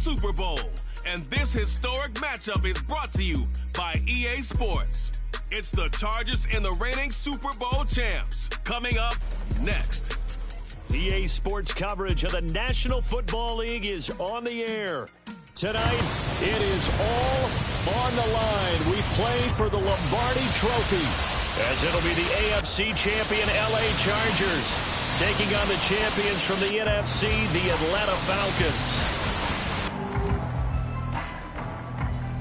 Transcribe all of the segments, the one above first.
Super Bowl. And this historic matchup is brought to you by EA Sports. It's the Chargers and the reigning Super Bowl champs. Coming up next. EA Sports coverage of the National Football League is on the air. Tonight, it is all on the line. We play for the Lombardi Trophy, as it'll be the AFC champion LA Chargers taking on the champions from the NFC, the Atlanta Falcons.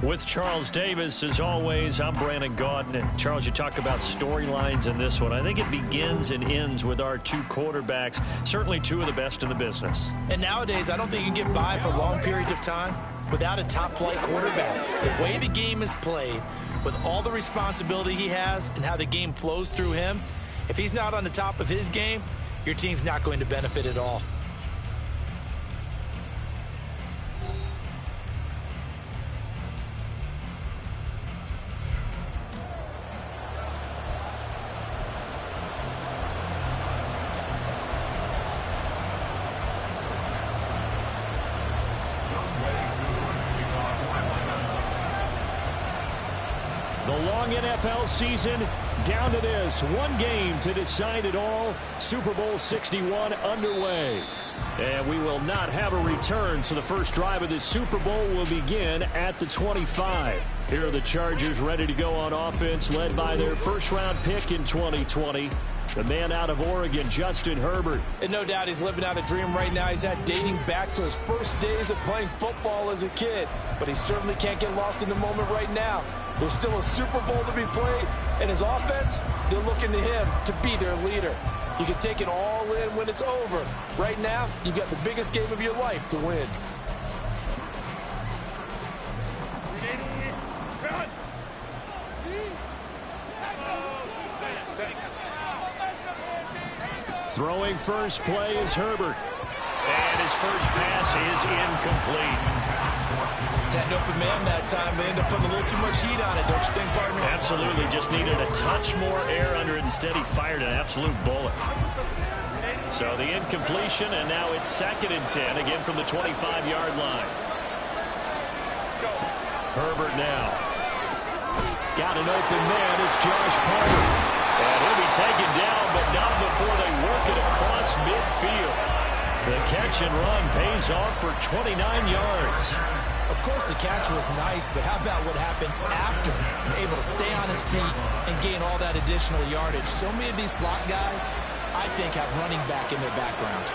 With Charles Davis, as always, I'm Brandon Gaudin. And Charles, you talk about storylines in this one. I think it begins and ends with our two quarterbacks, certainly two of the best in the business. And nowadays, I don't think you can get by for long periods of time without a top-flight quarterback. The way the game is played, with all the responsibility he has and how the game flows through him, if he's not on the top of his game, your team's not going to benefit at all. The long NFL season down to this. One game to decide it all. Super Bowl 61 underway. And we will not have a return, so the first drive of this Super Bowl will begin at the 25. Here are the Chargers ready to go on offense, led by their first-round pick in 2020. The man out of Oregon, Justin Herbert. And no doubt he's living out a dream right now. He's had dating back to his first days of playing football as a kid. But he certainly can't get lost in the moment right now. There's still a Super Bowl to be played, and his offense, they're looking to him to be their leader. You can take it all in when it's over. Right now, you've got the biggest game of your life to win. Throwing first play is Herbert. And his first pass is incomplete. Had an open man that time. They ended up putting a little too much heat on it, don't you think, partner? Absolutely. Just needed a touch more air under it. Instead, he fired an absolute bullet. So the incompletion, and now it's 2nd and 10, again from the 25-yard line. Herbert now. Got an open man. It's Josh Palmer. And he'll be taken down, but not before they work it across midfield. The catch and run pays off for 29 yards. Of course, the catch was nice, but how about what happened after? Able to stay on his feet and gain all that additional yardage. So many of these slot guys, I think, have running back in their background.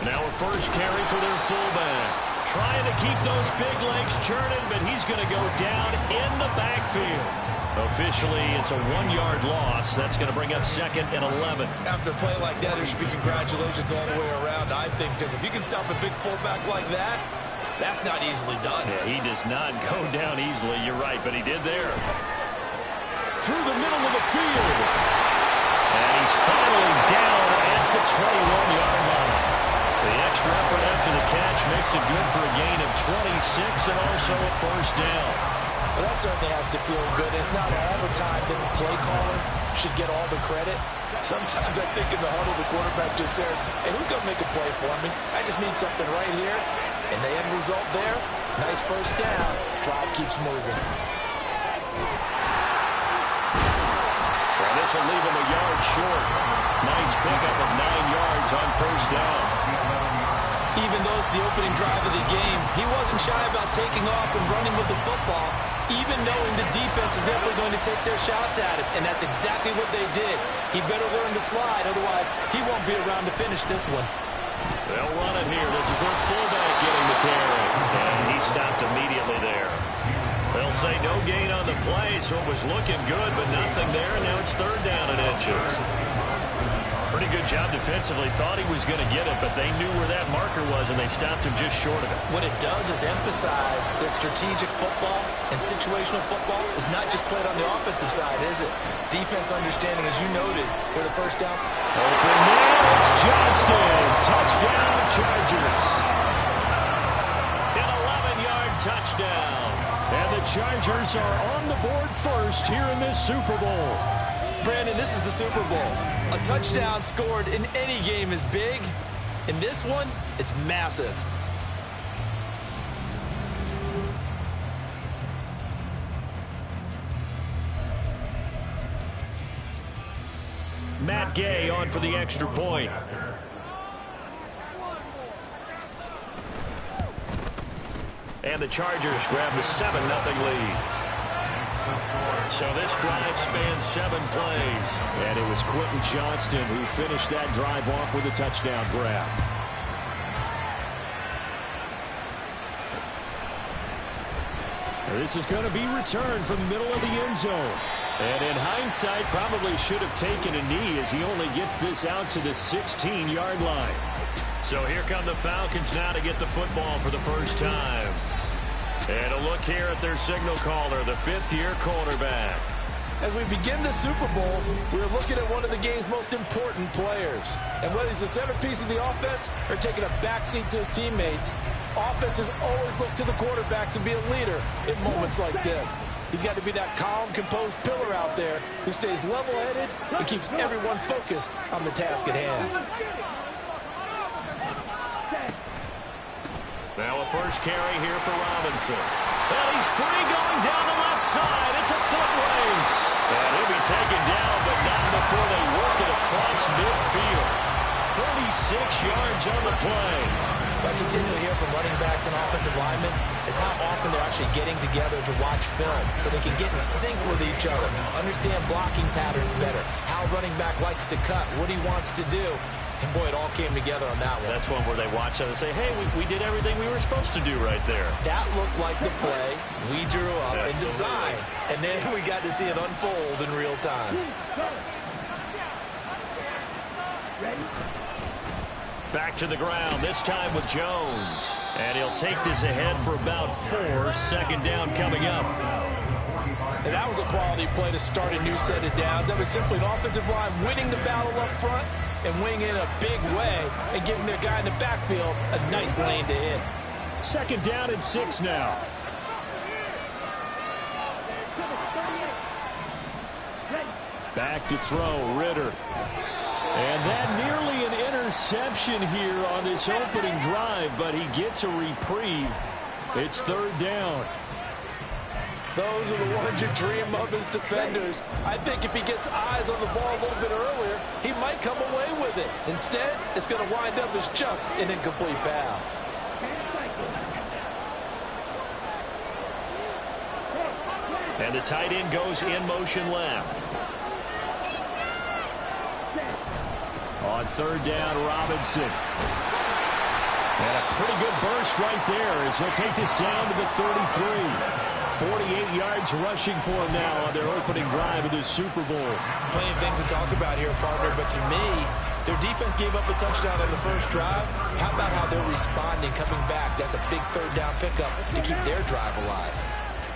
Now a first carry for their fullback. Trying to keep those big legs churning, but he's going to go down in the backfield. Officially, it's a 1-yard loss. That's going to bring up 2nd and 11. After a play like that, there should be congratulations all the way around, I think, because if you can stop a big fullback like that, that's not easily done. Yeah, he does not go down easily. You're right, but he did there. Through the middle of the field. And he's finally down at the 21-yard line. The extra effort after the catch makes it good for a gain of 26 and also a first down. Well, that certainly has to feel good. It's not all the time that the play caller should get all the credit. Sometimes I think in the huddle, the quarterback just says, hey, who's going to make a play for me? I just need something right here. And the end result there, nice first down. Drive keeps moving. Well, this will leave him a yard short. Nice pickup of 9 yards on first down. Even though it's the opening drive of the game, he wasn't shy about taking off and running with the football, even knowing the defense is definitely going to take their shots at him. And that's exactly what they did. He better learn to slide, otherwise he won't be around to finish this one. They'll run it here. This is their fullback getting the carry. And he stopped immediately there. They'll say no gain on the play, so it was looking good, but nothing there. And now it's 3rd down and inches. Pretty good job defensively. Thought he was going to get it, but they knew where that marker was, and they stopped him just short of it. What it does is emphasize that strategic football and situational football is not just played on the offensive side, is it? Defense understanding, as you noted, where the first down. Open man, it's Johnston. Touchdown, Chargers. An 11-yard touchdown. And the Chargers are on the board first here in this Super Bowl. Brandon, this is the Super Bowl. A touchdown scored in any game is big. In this one, it's massive. Gay on for the extra point. And the Chargers grab the 7-0 lead. So this drive spans 7 plays. And it was Quentin Johnston who finished that drive off with a touchdown grab. This is going to be returned from the middle of the end zone. And in hindsight, probably should have taken a knee as he only gets this out to the 16-yard line. So here come the Falcons now to get the football for the first time. And a look here at their signal caller, the 5th-year quarterback. As we begin the Super Bowl, we're looking at one of the game's most important players. And whether he's the centerpiece of the offense or taking a backseat to his teammates, offenses always look to the quarterback to be a leader in moments like this. He's got to be that calm, composed pillar out there who stays level-headed and keeps everyone focused on the task at hand. Now a first carry here for Robinson. And he's free going down the left side. It's a foot race. And he'll be taken down, but not before they work it across midfield. 36 yards on the play. What I continue to hear from running backs and offensive linemen is how often they're actually getting together to watch film so they can get in sync with each other, understand blocking patterns better, how running back likes to cut, what he wants to do. And, boy, it all came together on that one. That's one where they watch it and say, hey, we did everything we were supposed to do right there. That looked like the play we drew up and designed. And then we got to see it unfold in real time. Back to the ground, this time with Jones. And he'll take this ahead for about 4. Second down coming up. And that was a quality play to start a new set of downs. That was simply an offensive line winning the battle up front and winning in a big way and giving their guy in the backfield a nice lane to hit. Second down and 6 now. Back to throw, Ritter. And that nearly an interception here on this opening drive, but he gets a reprieve. It's third down. Those are the ones you dream of as defenders. I think if he gets eyes on the ball a little bit earlier, he might come away with it. Instead, it's going to wind up as just an incomplete pass. And the tight end goes in motion left. On third down, Robinson. And a pretty good burst right there as he'll take this down to the 33. 48 yards rushing for him now on their opening drive of the Super Bowl. Plenty of things to talk about here, partner, but to me, their defense gave up a touchdown on the first drive. How about how they're responding, coming back? That's a big third down pickup to keep their drive alive.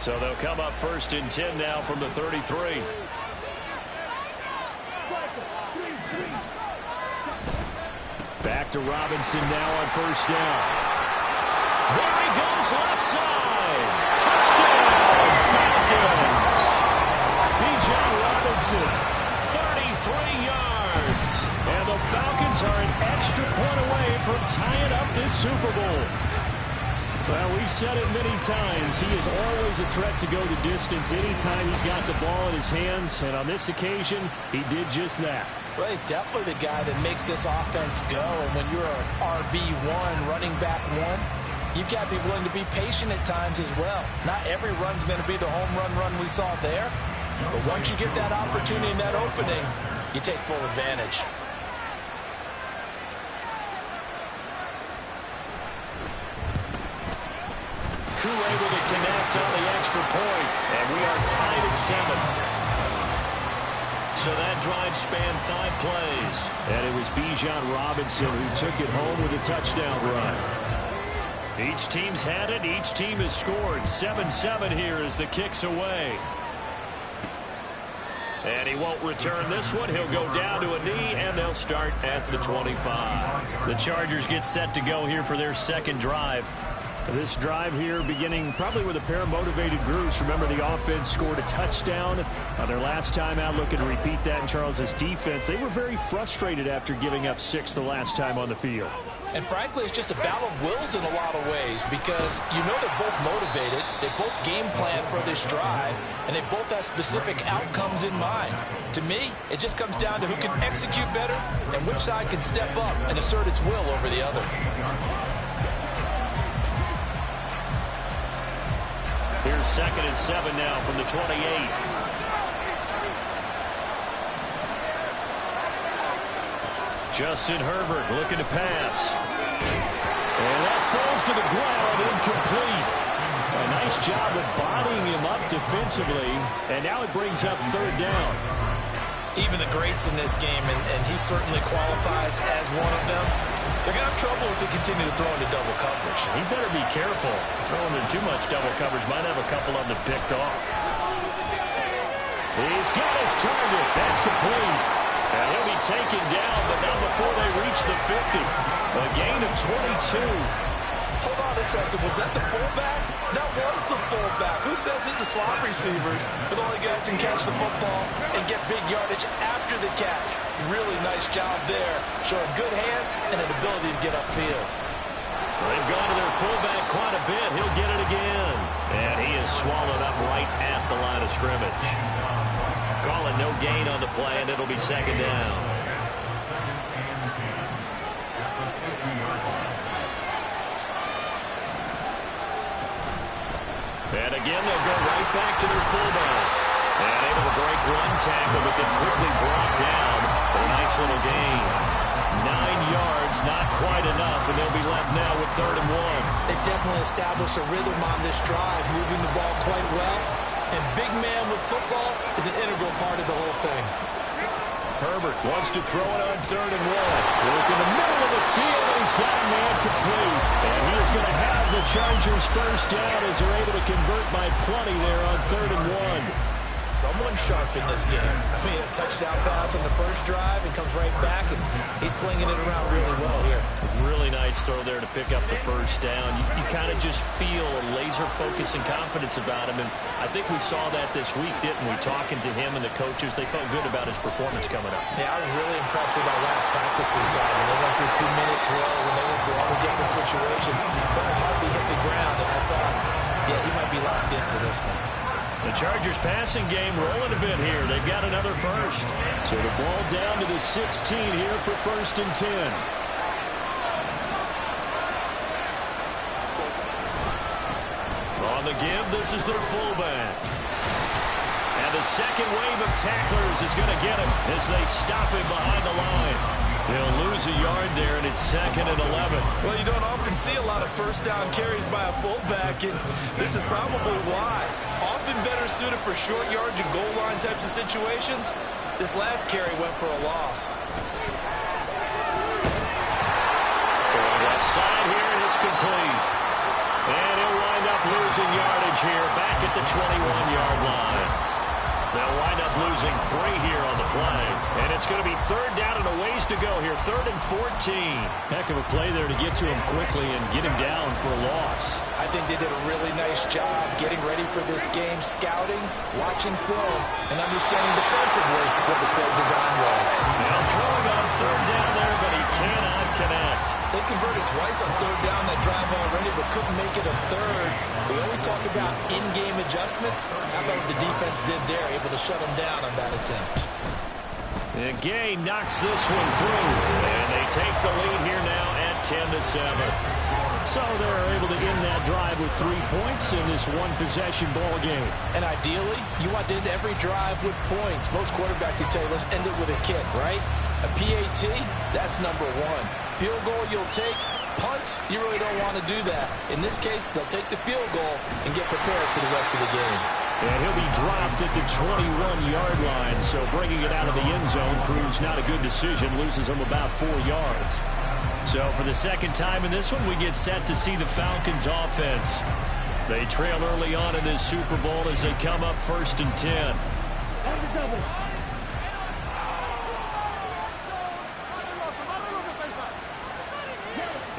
So they'll come up 1st and 10 now from the 33. Back to Robinson now on first down. There he goes left side. Touchdown, Falcons. Bijan Robinson, 33 yards. And the Falcons are an extra point away from tying up this Super Bowl. Well, we've said it many times. He is always a threat to go the distance anytime he's got the ball in his hands. And on this occasion, he did just that. Well, he's definitely the guy that makes this offense go. And when you're an RB1, running back 1, you've got to be willing to be patient at times as well. Not every run's going to be the home run we saw there. But once you get that opportunity and that opening, you take full advantage. True able to connect on the extra point, and we are tied at 7. So that drive spanned 5 plays. And it was Bijan Robinson who took it home with a touchdown run. Each team's had it. Each team has scored. 7-7 here as the kick's away. And he won't return this one. He'll go down to a knee, and they'll start at the 25. The Chargers get set to go here for their second drive. This drive here beginning probably with a pair of motivated groups. Remember, the offense scored a touchdown on their last time out, looking to repeat that in Charles's defense. They were very frustrated after giving up 6 the last time on the field. And frankly, it's just a battle of wills in a lot of ways because you know they're both motivated, they both game plan for this drive, and they both have specific outcomes in mind. To me, it just comes down to who can execute better and which side can step up and assert its will over the other. Here's 2nd and 7 now from the 28. Justin Herbert looking to pass. And that falls to the ground, incomplete. A nice job of bodying him up defensively, and now it brings up 3rd down. Even the greats in this game, and he certainly qualifies as one of them, they're going to have trouble if they continue to throw into double coverage. He better be careful. Throwing in too much double coverage might have a couple of them picked off. He's got his target. That's complete. And he'll be taken down, but not before they reach the 50. A gain of 22. Hold on a second. Was that the fullback? That was the fullback. Who says it? The slot receivers. But the only guys can catch the football and get big yardage after the catch. Really nice job there. Showing good hands and an ability to get upfield. They've gone to their fullback quite a bit. He'll get it again. And he is swallowed up right at the line of scrimmage. Call it no gain on the play, and it'll be 2nd down. And again, they'll go right back to their fullback. And able to break one tackle, but then quickly brought down for a nice little gain. 9 yards, not quite enough, and they'll be left now with 3rd and 1. They definitely established a rhythm on this drive, moving the ball quite well. And big man with football is an integral part of the whole thing. Herbert wants to throw it on 3rd and 1. Look in the middle of the field, and he's got a man complete. And he's going to have the Chargers 1st down as they're able to convert by plenty there on 3rd and 1. Someone sharp in this game. I mean, a touchdown pass on the first drive and comes right back, and he's flinging it around really well here. Really nice throw there to pick up the 1st down. You kind of just feel a laser focus and confidence about him, and I think we saw that this week, didn't we? Talking to him and the coaches, they felt good about his performance coming up. Yeah, I was really impressed with our last practice we saw. When they went through 2-minute drill, when they went through all the different situations, ball hardly hit the ground, and I thought, yeah, he might be locked in for this one. The Chargers passing game rolling a bit here. They've got another 1st. So the ball down to the 16 here for 1st and 10. On the give, this is their fullback. And the second wave of tacklers is going to get him as they stop him behind the line. He'll lose a yard there, and it's 2nd and 11. Well, you don't often see a lot of 1st down carries by a fullback, and this is probably why. Often better suited for short yards and goal line types of situations. This last carry went for a loss. Throwing left side here, and it's complete. And he'll wind up losing yardage here back at the 21-yard line. They'll wind up losing 3 here on the play. And it's going to be 3rd down and a ways to go here. 3rd and 14. Heck of a play there to get to him quickly and get him down for a loss. I think they did a really nice job getting ready for this game, scouting, watching film, and understanding defensively what the play design was. Now throwing on 3rd down there, but he cannot connect. They converted twice on 3rd down that drive already, but couldn't make it a 3rd. We always talk about in-game adjustments. How about what the defense did there, able to shut them down on that attempt. And Gay knocks this one through, and they take the lead here now at 10-7. So they're able to end that drive with 3 points in this one-possession ball game. And ideally, you want to end every drive with points. Most quarterbacks would tell you, let's end it with a kick, right? A PAT, that's number 1. Field goal you'll take. Punts, you really don't want to do that. In this case, they'll take the field goal and get prepared for the rest of the game. And he'll be dropped at the 21-yard line, so bringing it out of the end zone proves not a good decision, loses him about 4 yards. So for the 2nd time in this one, we get set to see the Falcons offense. They trail early on in this Super Bowl as they come up 1st and 10.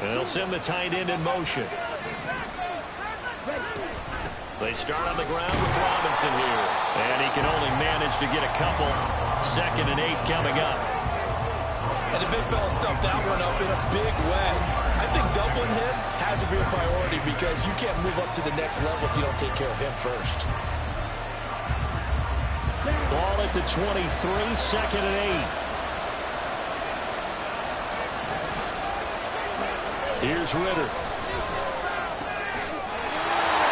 And they'll send the tight end in motion. They start on the ground with Robinson here. And he can only manage to get a couple. 2nd and 8 coming up. And the big fella stuffed that one up in a big way. think doubling him has a real priority because you can't move up to the next level if you don't take care of him first. Ball at the 23, 2nd and 8. Here's Ritter.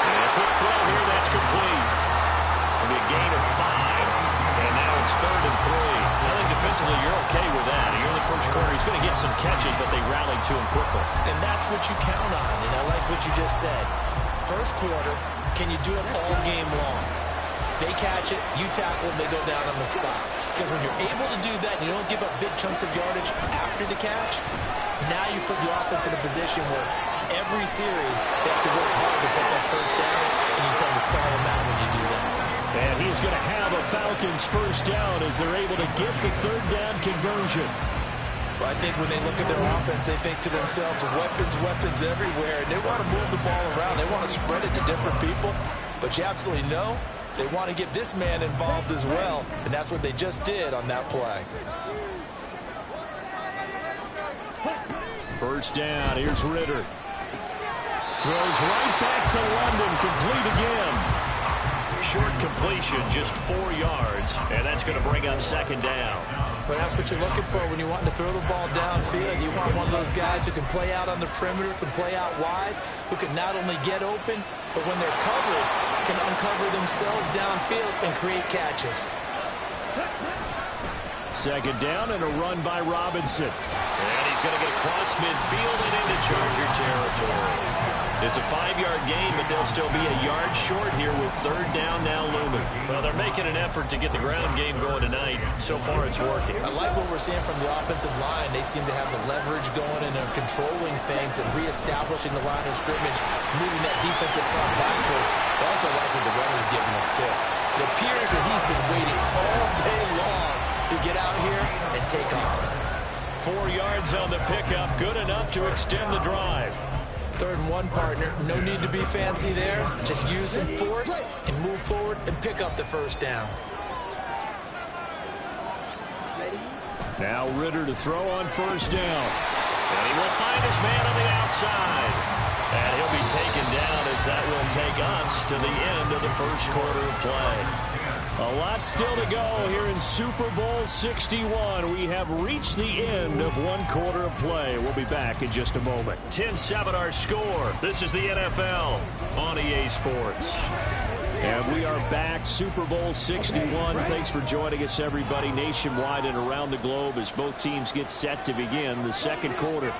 And a quick throw here, that's complete. It'll be a gain of 5. And now it's 3rd and 3. I think defensively you're okay with that. Here in the first quarter, he's going to get some catches, but they rallied to him quickly. And that's what you count on, and I like what you just said. First quarter, can you do it all game long? They catch it, you tackle them, they go down on the spot. Because when you're able to do that and you don't give up big chunks of yardage after the catch, now you put the offense in a position where every series they have to work hard to put that first down, and you tend to stall them out when you do that. And he's going to have a Falcons first down as they're able to get the 3rd down conversion. Well, I think when they look at their offense, they think to themselves, weapons, weapons everywhere, and they want to move the ball around. They want to spread it to different people, but you absolutely know they want to get this man involved as well, and that's what they just did on that play. First down, here's Ritter. Throws right back to London, complete again. Short completion, just 4 yards, and that's going to bring up 2nd down. But that's what you're looking for when you want to throw the ball downfield. You want one of those guys who can play out on the perimeter, can play out wide, who can not only get open, but when they're covered, can uncover themselves downfield and create catches. 2nd down and a run by Robinson. And he's going to get across midfield and into Charger territory. It's a 5-yard gain, but they'll still be a yard short here with 3rd down now looming. Well, they're making an effort to get the ground game going tonight. So far, it's working. I like what we're seeing from the offensive line. They seem to have the leverage going and they're controlling things and reestablishing the line of scrimmage, moving that defensive front backwards. I also like what the runner's giving us, too. It appears that he's been waiting all day long to get out here and take off. 4 yards on the pickup, good enough to extend the drive. 3rd and 1, partner. No need to be fancy there. Just use some force and move forward and pick up the first down. Now Ritter to throw on first down. And he will find his man on the outside. And he'll be taken down as that will take us to the end of the first quarter of play. A lot still to go here in Super Bowl 61. We have reached the end of 1 quarter of play. We'll be back in just a moment. 10-7 our score. This is the NFL on EA Sports. And we are back, Super Bowl 61. Thanks for joining us, everybody, nationwide and around the globe as both teams get set to begin the 2nd quarter.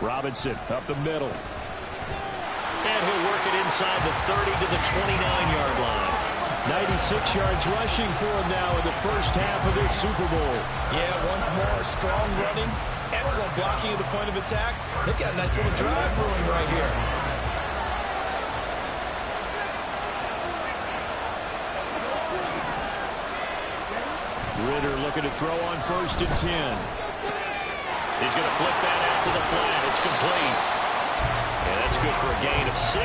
Robinson up the middle. And he'll work it inside the 30 to the 29-yard line. 96 yards rushing for him now in the first half of this Super Bowl. Yeah, once more, strong running, excellent blocking at the point of attack. They've got a nice little drive brewing right here. Ritter looking to throw on 1st and 10. He's going to flip that out to the flat. It's complete. And that's good for a gain of 6,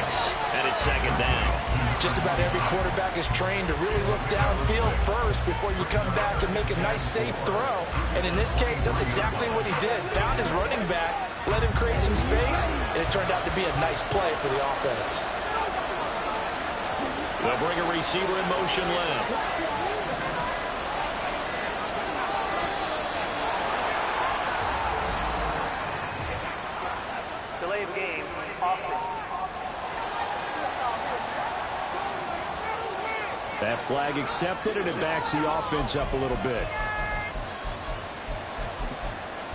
and it's 2nd down. Just about every quarterback is trained to really look downfield first before you come back and make a nice, safe throw. And in this case, that's exactly what he did. Found his running back, let him create some space, and it turned out to be a nice play for the offense. They'll bring a receiver in motion left. Delay of game, offense. That flag accepted, and it backs the offense up a little bit.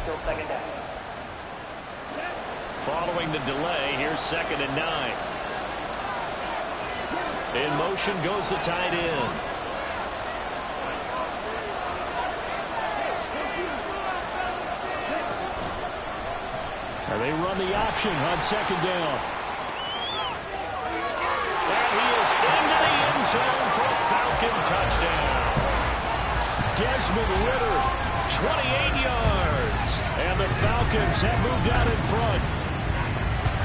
Still 2nd down. Following the delay, here's 2nd and 9. In motion goes the tight end. And they run the option on 2nd down. And he is into the end zone for a Falcon touchdown. Desmond Ritter, 28 yards. And the Falcons have moved out in front.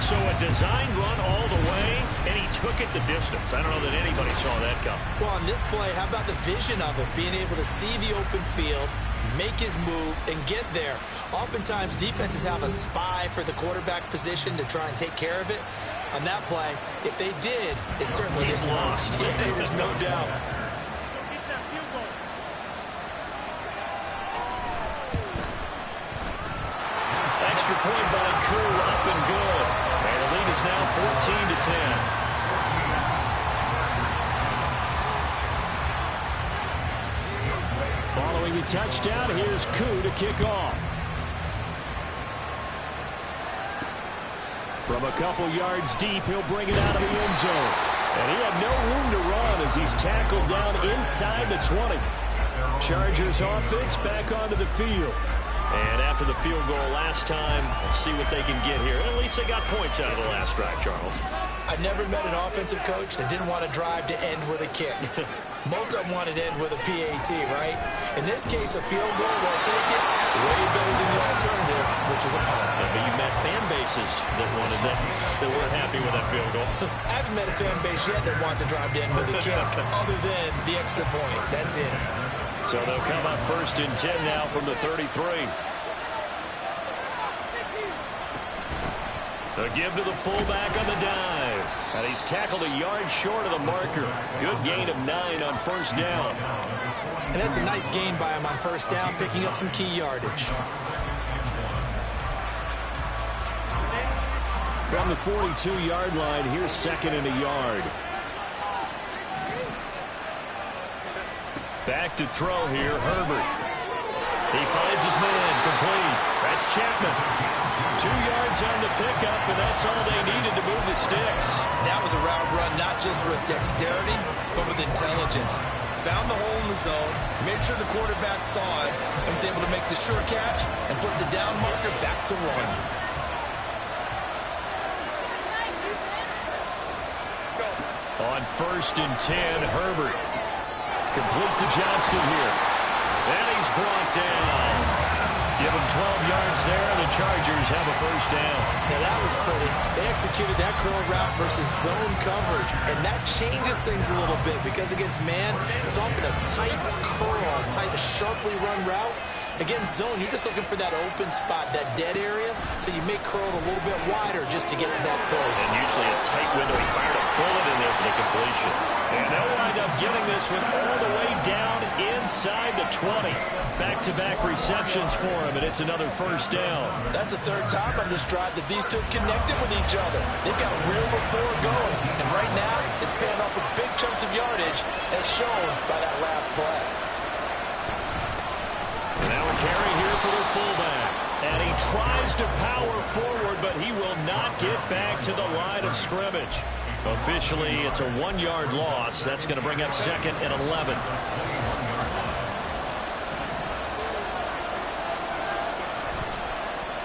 So a designed run all the way, and he took it the distance. I don't know that anybody saw that come. Well, on this play, how about the vision of it? Being able to see the open field, make his move, and get there. Oftentimes, defenses have a spy for the quarterback position to try and take care of it. On that play, if they did, it certainly He's didn't lost. work. Yeah, there's no doubt. Extra point by Crew, up and good. And the lead is now 14-10. Following the touchdown, here's Koo to kick off. From a couple yards deep, he'll bring it out of the end zone. And he had no room to run as he's tackled down inside the 20. Chargers offense back onto the field. And after the field goal last time, let's see what they can get here. At least they got points out of the last drive, Charles. I've never met an offensive coach that didn't want to drive to end with a kick. Most of them wanted to end with a PAT, right? In this case, a field goal, they'll take it way better than the alternative, which is a punt. Yeah, but you met fan bases that wanted that, that weren't happy with that field goal. I haven't met a fan base yet that wants to drive to end with a kick, other than the extra point. That's it. So they'll come up 1st and 10 now from the 33. A give to the fullback on the dive. And he's tackled a yard short of the marker. Good gain of 9 on 1st down. And that's a nice gain by him on 1st down, picking up some key yardage. From the 42-yard line, here's 2nd and a yard. Back to throw here, Herbert. He finds his man, complete. That's Chapman. 2 yards on the pickup, and that's all they needed to move the sticks. That was a route run, not just with dexterity, but with intelligence. Found the hole in the zone, made sure the quarterback saw it, and was able to make the sure catch and put the down marker back to 1. On 1st and 10, Herbert. Complete to Johnston here. And he's brought down. Give him 12 yards there, and the Chargers have a 1st down. Now that was pretty. They executed that curl route versus zone coverage, and that changes things a little bit because against man, it's often a tight curl, a tight, sharply run route. Against zone, you're just looking for that open spot, that dead area, so you may curl it a little bit wider just to get to that place. And usually a tight window. He fired a bullet in there for the completion. And they'll wind up getting this one all the way down inside the 20. Back-to-back receptions for him, and it's another 1st down. That's the 3rd time on this drive that these two connected with each other. They've got real rapport going, and right now it's paying off with big chunks of yardage as shown by that last play. Now a carry here for the fullback. And he tries to power forward, but he will not get back to the line of scrimmage. Officially, it's a 1-yard loss. That's going to bring up 2nd and 11.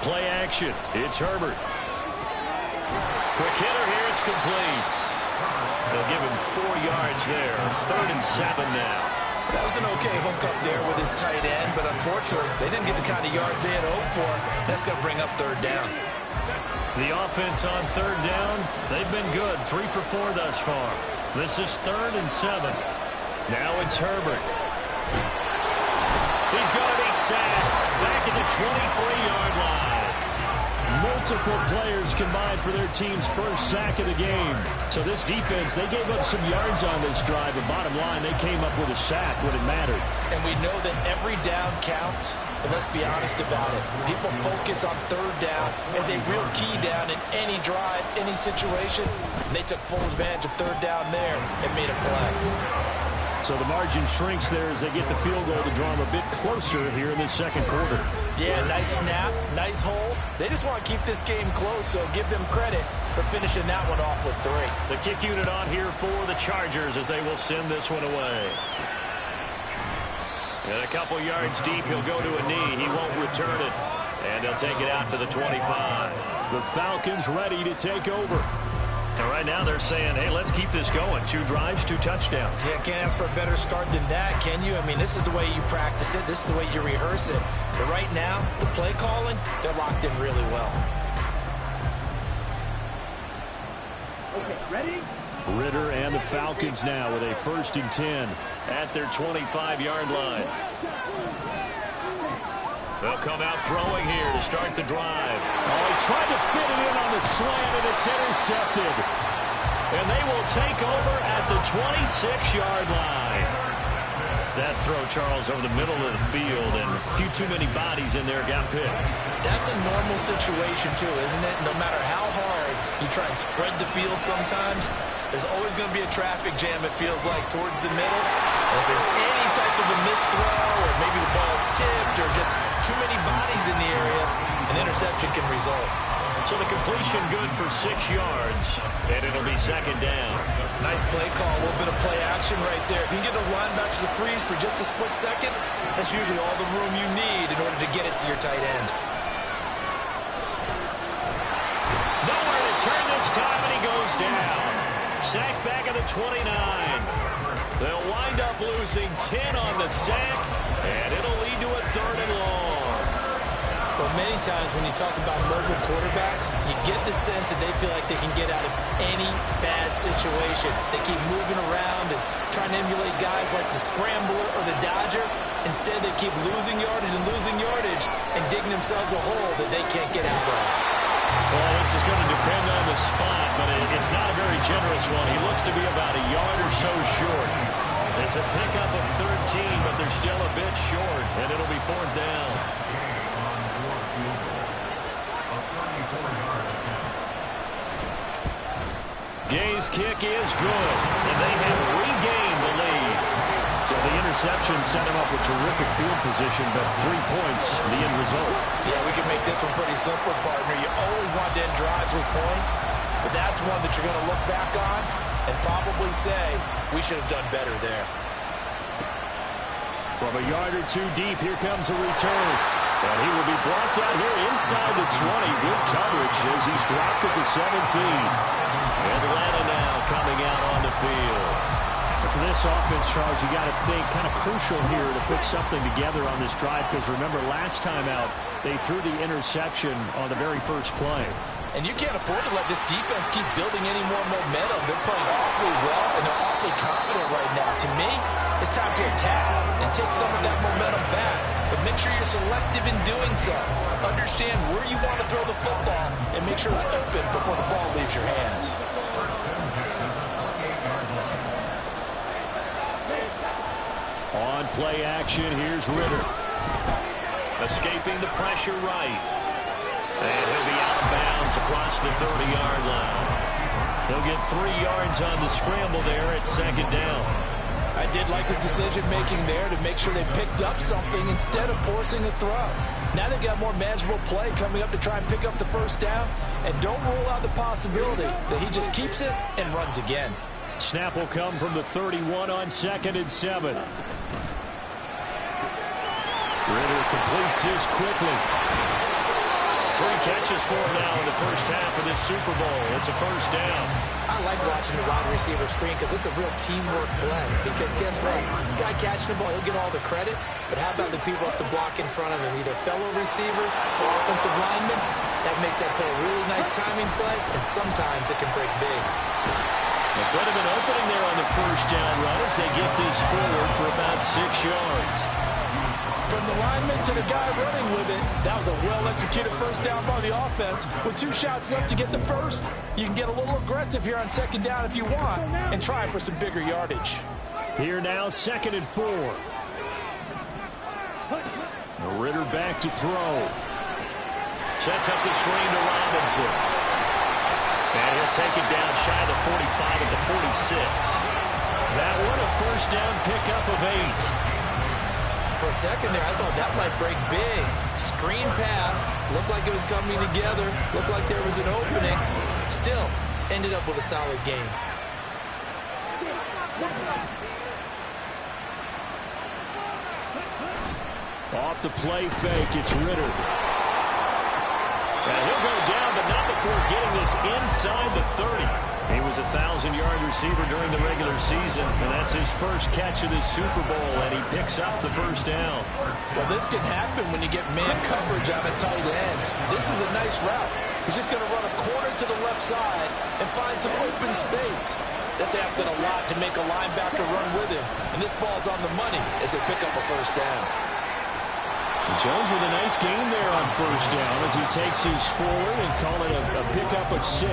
Play action. It's Herbert. Quick hitter here. It's complete. They'll give him 4 yards there. 3rd and 7 now. That was an okay hook up there with his tight end, but unfortunately, they didn't get the kind of yards they had hoped for. That's going to bring up 3rd down. The offense on 3rd down, they've been good. 3 for 4 thus far. This is 3rd and 7. Now it's Herbert. He's going to be sacked back at the 23-yard line. Multiple players combined for their team's 1st sack of the game. So this defense, they gave up some yards on this drive, but bottom line, they came up with a sack when it mattered. And we know that every down counts, but let's be honest about it. People focus on 3rd down as a real key down in any drive, any situation. And they took full advantage of 3rd down there and made a play. So the margin shrinks there as they get the field goal to draw them a bit closer here in the 2nd quarter. Yeah, nice snap, nice hole. They just want to keep this game close, so give them credit for finishing that one off with 3. The kick unit on here for the Chargers as they will send this one away. And a couple yards deep, he'll go to a knee. He won't return it. And they'll take it out to the 25. The Falcons ready to take over. And right now they're saying, hey, let's keep this going. 2 drives, 2 touchdowns. Yeah, can't ask for a better start than that, can you? I mean, this is the way you practice it. This is the way you rehearse it. But right now, the play calling, they're locked in really well. Ritter and the Falcons now with a 1st and 10 at their 25-yard line. They'll come out throwing here to start the drive. Oh, he tried to fit it in on the slant, and it's intercepted. And they will take over at the 26-yard line. That throw, Charles, over the middle of the field, and a few too many bodies in there got picked. That's a normal situation, too, isn't it? No matter how hard you try and spread the field sometimes, there's always going to be a traffic jam, it feels like, towards the middle. And if there's any type of a missed throw, or maybe the ball's tipped, or just too many bodies in the area, an interception can result. So the completion good for 6 yards, and it'll be 2nd down. Nice play call, a little bit of play action right there. If you can get those linebackers to freeze for just a split second, that's usually all the room you need in order to get it to your tight end. Nowhere to turn this time, and he goes down. Sacked back at the 29. They'll wind up losing 10 on the sack, and it'll lead to a 3rd and long. Well, many times when you talk about mobile quarterbacks, you get the sense that they feel like they can get out of any bad situation. They keep moving around and trying to emulate guys like the Scrambler or the Dodger. Instead, they keep losing yardage and digging themselves a hole that they can't get out of. Well, this is going to depend on the spot, but it's not a very generous one. He looks to be about a yard or so short. It's a pickup of 13, but they're still a bit short, and it'll be 4th down. Gay's kick is good, and they have regained the lead. So the interception set him up with terrific field position, but 3 points, the end result. Yeah, we can make this one pretty simple, partner. You always want to end drives with points, but that's one that you're going to look back on and probably say, we should have done better there. From a yard or two deep, here comes a return. And he will be brought down here inside the 20. Good coverage as he's dropped at the 17. Atlanta now coming out on the field. And for this offense, Charles, you got to think kind of crucial here to put something together on this drive, because remember last time out they threw the interception on the very first play. And you can't afford to let this defense keep building any more momentum. They're playing awfully well, and they're awfully confident right now. To me, it's time to attack and take some of that momentum back. But make sure you're selective in doing so. Understand where you want to throw the football and make sure it's open before the ball leaves your hands. On play action, here's Ritter. Escaping the pressure right. And he'll be out of bounds across the 30-yard line. He'll get 3 yards on the scramble there at 2nd down. I did like his decision-making there to make sure they picked up something instead of forcing a throw. Now they've got more manageable play coming up to try and pick up the 1st down. And don't rule out the possibility that he just keeps it and runs again. Snap will come from the 31 on 2nd and 7. Ritter completes this quickly. 3 catches for him now in the first half of this Super Bowl. It's a 1st down. I like watching the wide receiver screen because it's a real teamwork play. Because guess what? The guy catching the ball, he'll get all the credit. But how about the people up to block in front of him, either fellow receivers or offensive linemen? That makes that play a really nice timing play, and sometimes it can break big. A bit of an opening there on the 1st down run as they get this forward for about 6 yards. From the lineman to the guy running with it, that was a well-executed 1st down by the offense. With 2 shots left to get the first, you can get a little aggressive here on 2nd down if you want and try for some bigger yardage. Here now, 2nd and 4. Ritter back to throw. Sets up the screen to Robinson. And he'll take it down shy of the 45 at the 46. That one a 1st down pickup of 8. For a second there, I thought that might break big. Screen pass. Looked like it was coming together. Looked like there was an opening. Still, ended up with a solid game. Off the play fake, it's Ritter. And he'll go down, but not before getting this inside the 30. He was a 1,000-yard receiver during the regular season, and that's his first catch of this Super Bowl, and he picks up the 1st down. Well, this can happen when you get man coverage on a tight end. This is a nice route. He's just going to run a corner to the left side and find some open space. That's asking a lot to make a linebacker run with him. And this ball's on the money as they pick up a first down. Jones with a nice gain there on first down as he takes his forward and call it a pickup of 6.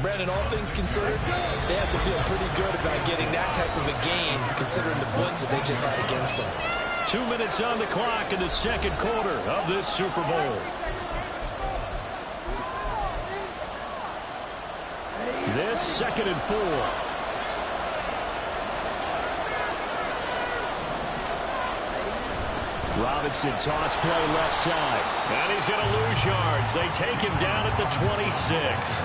Brandon, all things considered, they have to feel pretty good about getting that type of a gain considering the blitz that they just had against them. 2 minutes on the clock in the second quarter of this Super Bowl. This 2nd and 4. Robinson toss play left side. And he's going to lose yards. They take him down at the 26.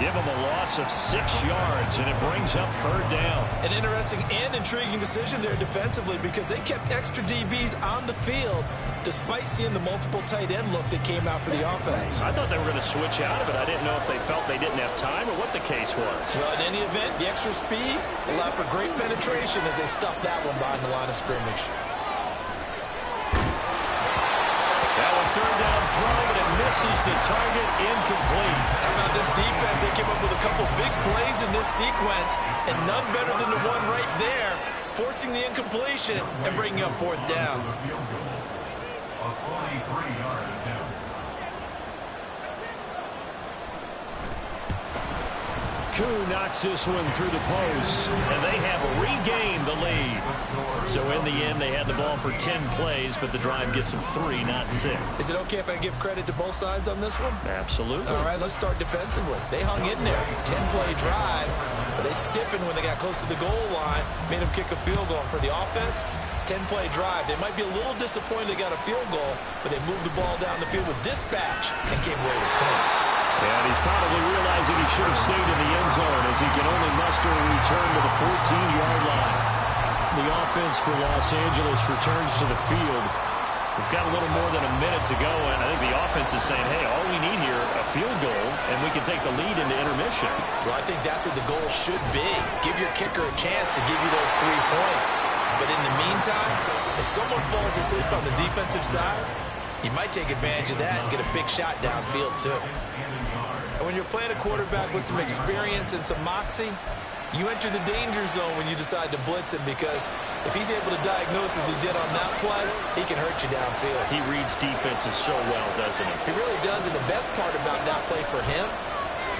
Give him a loss of 6 yards, and it brings up 3rd down. An interesting and intriguing decision there defensively because they kept extra DBs on the field despite seeing the multiple tight end look that came out for the offense. I thought they were going to switch out of it. I didn't know if they felt they didn't have time or what the case was. Well, in any event, the extra speed allowed for great penetration as they stuffed that one behind the line of scrimmage. That one 3rd down throw, but it misses the target, incomplete. How about this defense? They came up with a couple big plays in this sequence, and none better than the one right there, forcing the incompletion and bringing up 4th down. Koo knocks this one through the post, and they have regained the lead. So in the end, they had the ball for 10 plays, but the drive gets them 3, not 6. Is it okay if I give credit to both sides on this one? Absolutely. All right, let's start defensively. They hung in there. 10-play drive, but they stiffened when they got close to the goal line, made them kick a field goal. For the offense, 10-play drive. They might be a little disappointed they got a field goal, but they moved the ball down the field with dispatch and came away with points. And he's probably realizing he should have stayed in the end zone as he can only muster a return to the 14-yard line. The offense for Los Angeles returns to the field. We've got a little more than a minute to go, and I think the offense is saying, hey, all we need here, a field goal, and we can take the lead into intermission. Well, I think that's what the goal should be. Give your kicker a chance to give you those 3 points. But in the meantime, if someone falls asleep on the defensive side, you might take advantage of that and get a big shot downfield, too. And when you're playing a quarterback with some experience and some moxie, you enter the danger zone when you decide to blitz him because if he's able to diagnose as he did on that play, he can hurt you downfield. He reads defenses so well, doesn't he? He really does, and the best part about that play for him,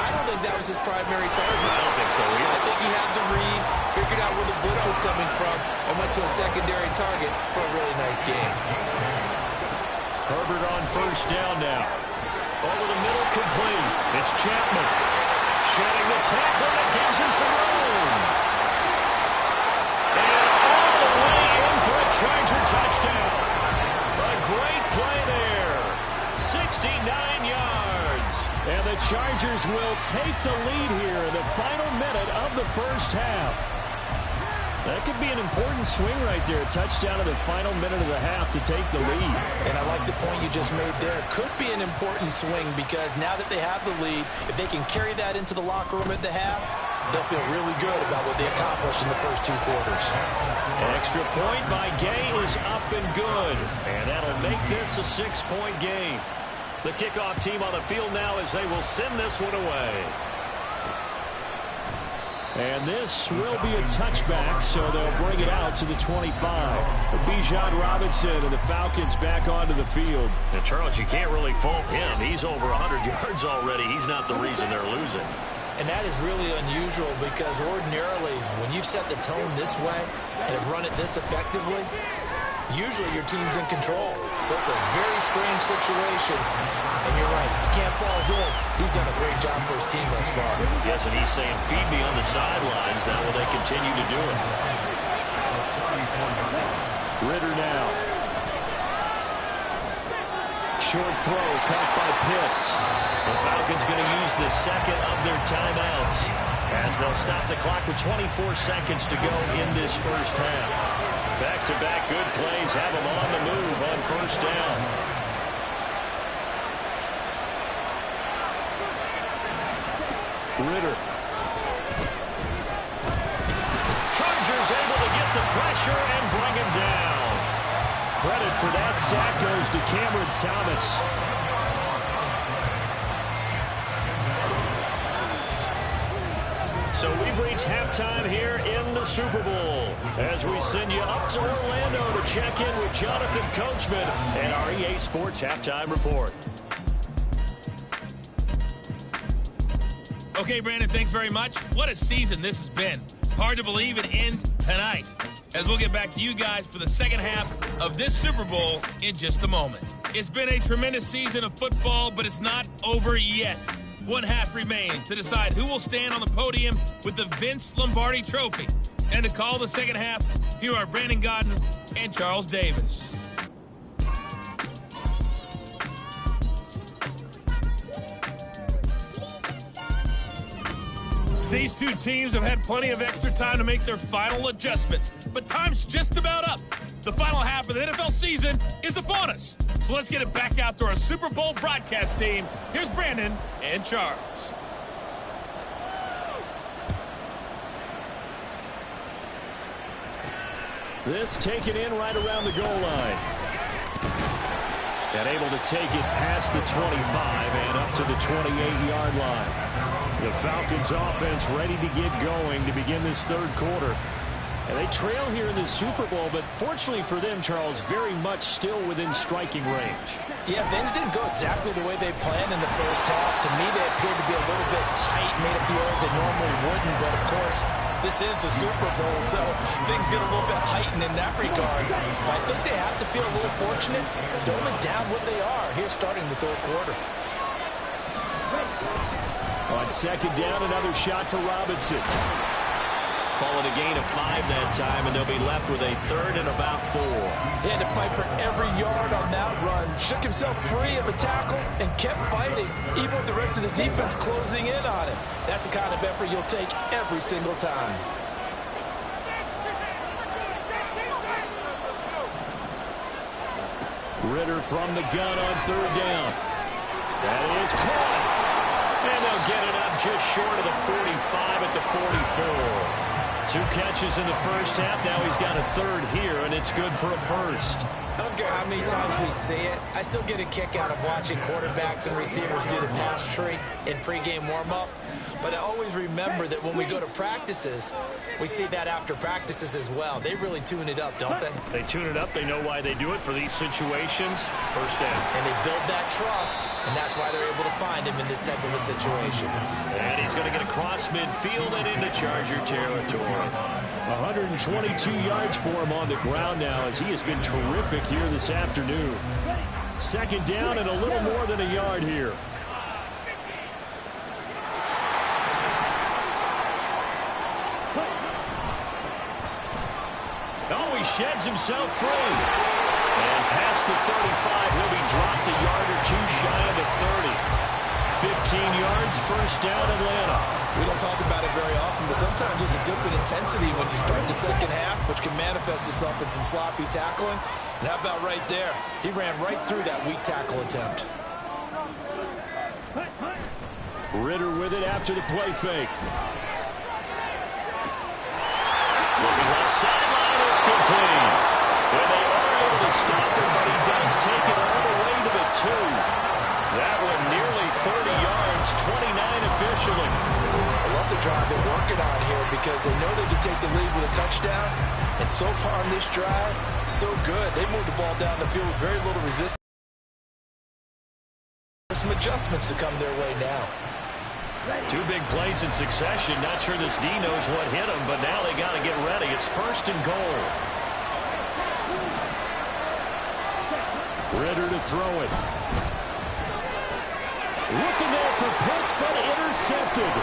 I don't think that was his primary target. I don't think so either. I think he had the read, figured out where the blitz was coming from, and went to a secondary target for a really nice game. Herbert on first down now. Over the middle, complete. It's Chapman. Shedding the tackle, and it gives him some room. And all the way in for a Charger touchdown. A great play there. 69 yards. And the Chargers will take the lead here in the final minute of the first half. That could be an important swing right there. Touchdown in the final minute of the half to take the lead. And I like the point you just made there. Could be an important swing because now that they have the lead, if they can carry that into the locker room at the half, they'll feel really good about what they accomplished in the first 2 quarters. An extra point by Gay is up and good. And that'll make this a 6-point game. The kickoff team on the field now as they will send this one away. And this will be a touchback, so they'll bring it out to the 25. Bijan Robinson and the Falcons back onto the field. And Charles, you can't really fault him. He's over 100 yards already. He's not the reason they're losing. And that is really unusual because ordinarily, when you've set the tone this way and have run it this effectively, usually your team's in control. So it's a very strange situation. And you're right, you can't fault him. He's done a great job for his team thus far. Yes, and he's saying, feed me on the sidelines. Now will they continue to do it? Ritter now. Short throw caught by Pitts. The Falcons going to use the second of their timeouts as they'll stop the clock with 24 seconds to go in this first half. Back-to-back good plays have them on the move on first down. Ritter. Chargers able to get the pressure and bring him down. Credit for that sack goes to Cameron Thomas. So we've reached halftime here in the Super Bowl as we send you up to Orlando to check in with Jonathan Coachman and our EA Sports Halftime Report. Okay, Brandon, thanks very much. What a season this has been. Hard to believe it ends tonight, as we'll get back to you guys for the second half of this Super Bowl in just a moment. It's been a tremendous season of football, but it's not over yet. One half remains to decide who will stand on the podium with the Vince Lombardi Trophy. And to call the second half, here are Brandon Godden and Charles Davis. These two teams have had plenty of extra time to make their final adjustments, but time's just about up. The final half of the NFL season is upon us. So let's get it back out to our Super Bowl broadcast team. Here's Brandon and Charles. This taken in right around the goal line. And able to take it past the 25 and up to the 28-yard line. The Falcons offense ready to get going to begin this third quarter. And they trail here in the Super Bowl, but fortunately for them, Charles, very much still within striking range. Yeah, things didn't go exactly the way they planned in the first half. To me, they appeared to be a little bit tight, made up the yards they normally wouldn't. But, of course, this is the Super Bowl, so things get a little bit heightened in that regard. But I think they have to feel a little fortunate. They're only down what they are here starting the third quarter. On second down, another shot for Robinson. Call it a gain of 5 that time, and they'll be left with a third and about 4. He had to fight for every yard on that run. Shook himself free of a tackle and kept fighting, even with the rest of the defense closing in on him. That's the kind of effort you'll take every single time. Ritter from the gun on third down. That is caught. And they'll get it up just short of the 45 at the 44. 2 catches in the first half. Now he's got a third here, and it's good for a first. I don't care how many times we see it. I still get a kick out of watching quarterbacks and receivers do the pass tree in pregame warm-up. But I always remember that when we go to practices, we see that after practices as well. They really tune it up, don't they? They tune it up. They know why they do it for these situations. First down. And they build that trust, and that's why they're able to find him in this type of a situation. And he's going to get across midfield and into Charger territory. 122 yards for him on the ground now as he has been terrific here this afternoon. Second down and a little more than a yard here. Oh, he sheds himself free. And past the 35, he'll be dropped a yard or two shy of the 30. 15 yards, first down, Atlanta. We don't talk about it very often, but sometimes there's a dip in intensity when you start the second half, which can manifest itself in some sloppy tackling. And how about right there? He ran right through that weak tackle attempt. Ritter with it after the play fake. Looking left sideline, it's complete. And they are able to stop him, but he does take it all the way to the 2. That one nearly 30 yards, 29 officially. I love the drive they're working on here because they know they can take the lead with a touchdown. And so far on this drive, so good. They moved the ball down the field with very little resistance. There's some adjustments to come their way now. 2 big plays in succession. Not sure this D knows what hit him, but now they got to get ready. It's first and goal. Ritter to throw it. Looking there for Pitts, but intercepted.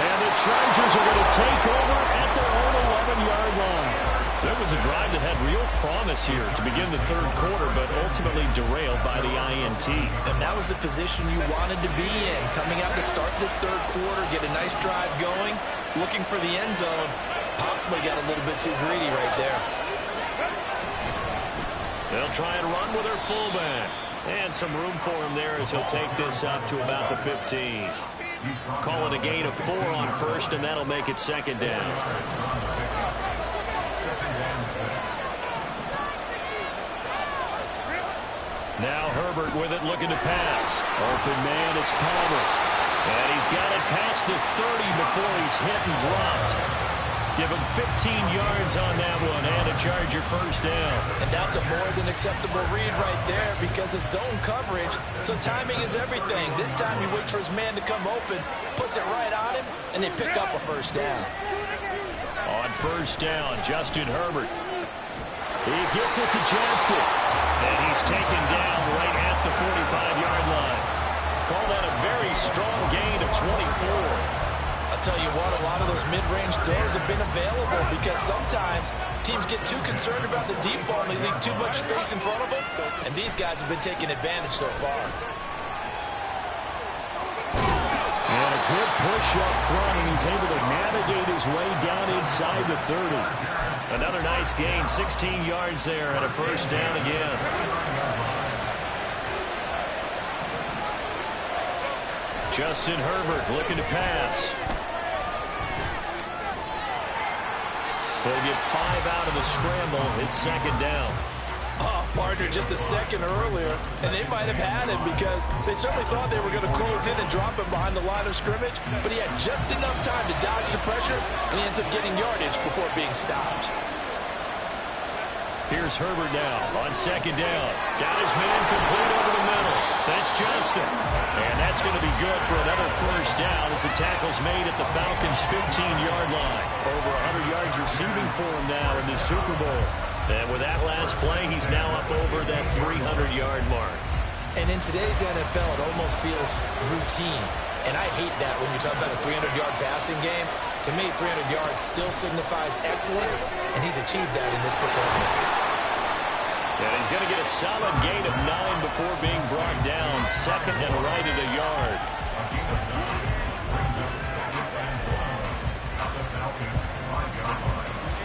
And the Chargers are going to take over at their own 11-yard line. So it was a drive that had real promise here to begin the third quarter, but ultimately derailed by the INT. And that was the position you wanted to be in. Coming out to start this third quarter, get a nice drive going, looking for the end zone. Possibly got a little bit too greedy right there. They'll try and run with their fullback. And some room for him there as he'll take this up to about the 15. Call it a gain of 4 on first, and that'll make it second down. Now Herbert with it, looking to pass. Open man, it's Palmer. And he's got it past the 30 before he's hit and dropped. Give him 15 yards on that one and a Charger first down. And that's a more than acceptable read right there because it's zone coverage, so timing is everything. This time he waits for his man to come open, puts it right on him, and they pick up a first down. On first down, Justin Herbert. He gets it to Johnston. And he's taken down right at the 45-yard line. Call that a very strong gain of 24. I'll tell you what, a lot of those mid-range throws have been available because sometimes teams get too concerned about the deep ball and they leave too much space in front of them, and these guys have been taking advantage so far. And a good push up front, and he's able to navigate his way down inside the 30. Another nice gain, 16 yards there, and a first down again. Justin Herbert looking to pass. He'll get 5 out of the scramble. It's second down. Oh, partner, just a second earlier, and they might have had him because they certainly thought they were going to close in and drop him behind the line of scrimmage, but he had just enough time to dodge the pressure, and he ends up getting yardage before being stopped. Here's Herbert now on second down. Got his man complete over the middle. That's Johnston. And that's going to be good for another first down as the tackle's made at the Falcons' 15-yard line. Over 100 yards receiving for him now in the Super Bowl. And with that last play, he's now up over that 300-yard mark. And in today's NFL, it almost feels routine. And I hate that when you talk about a 300-yard passing game. To me, 300 yards still signifies excellence, and he's achieved that in this performance. And he's going to get a solid gain of 9 before being brought down. Second and right at a yard.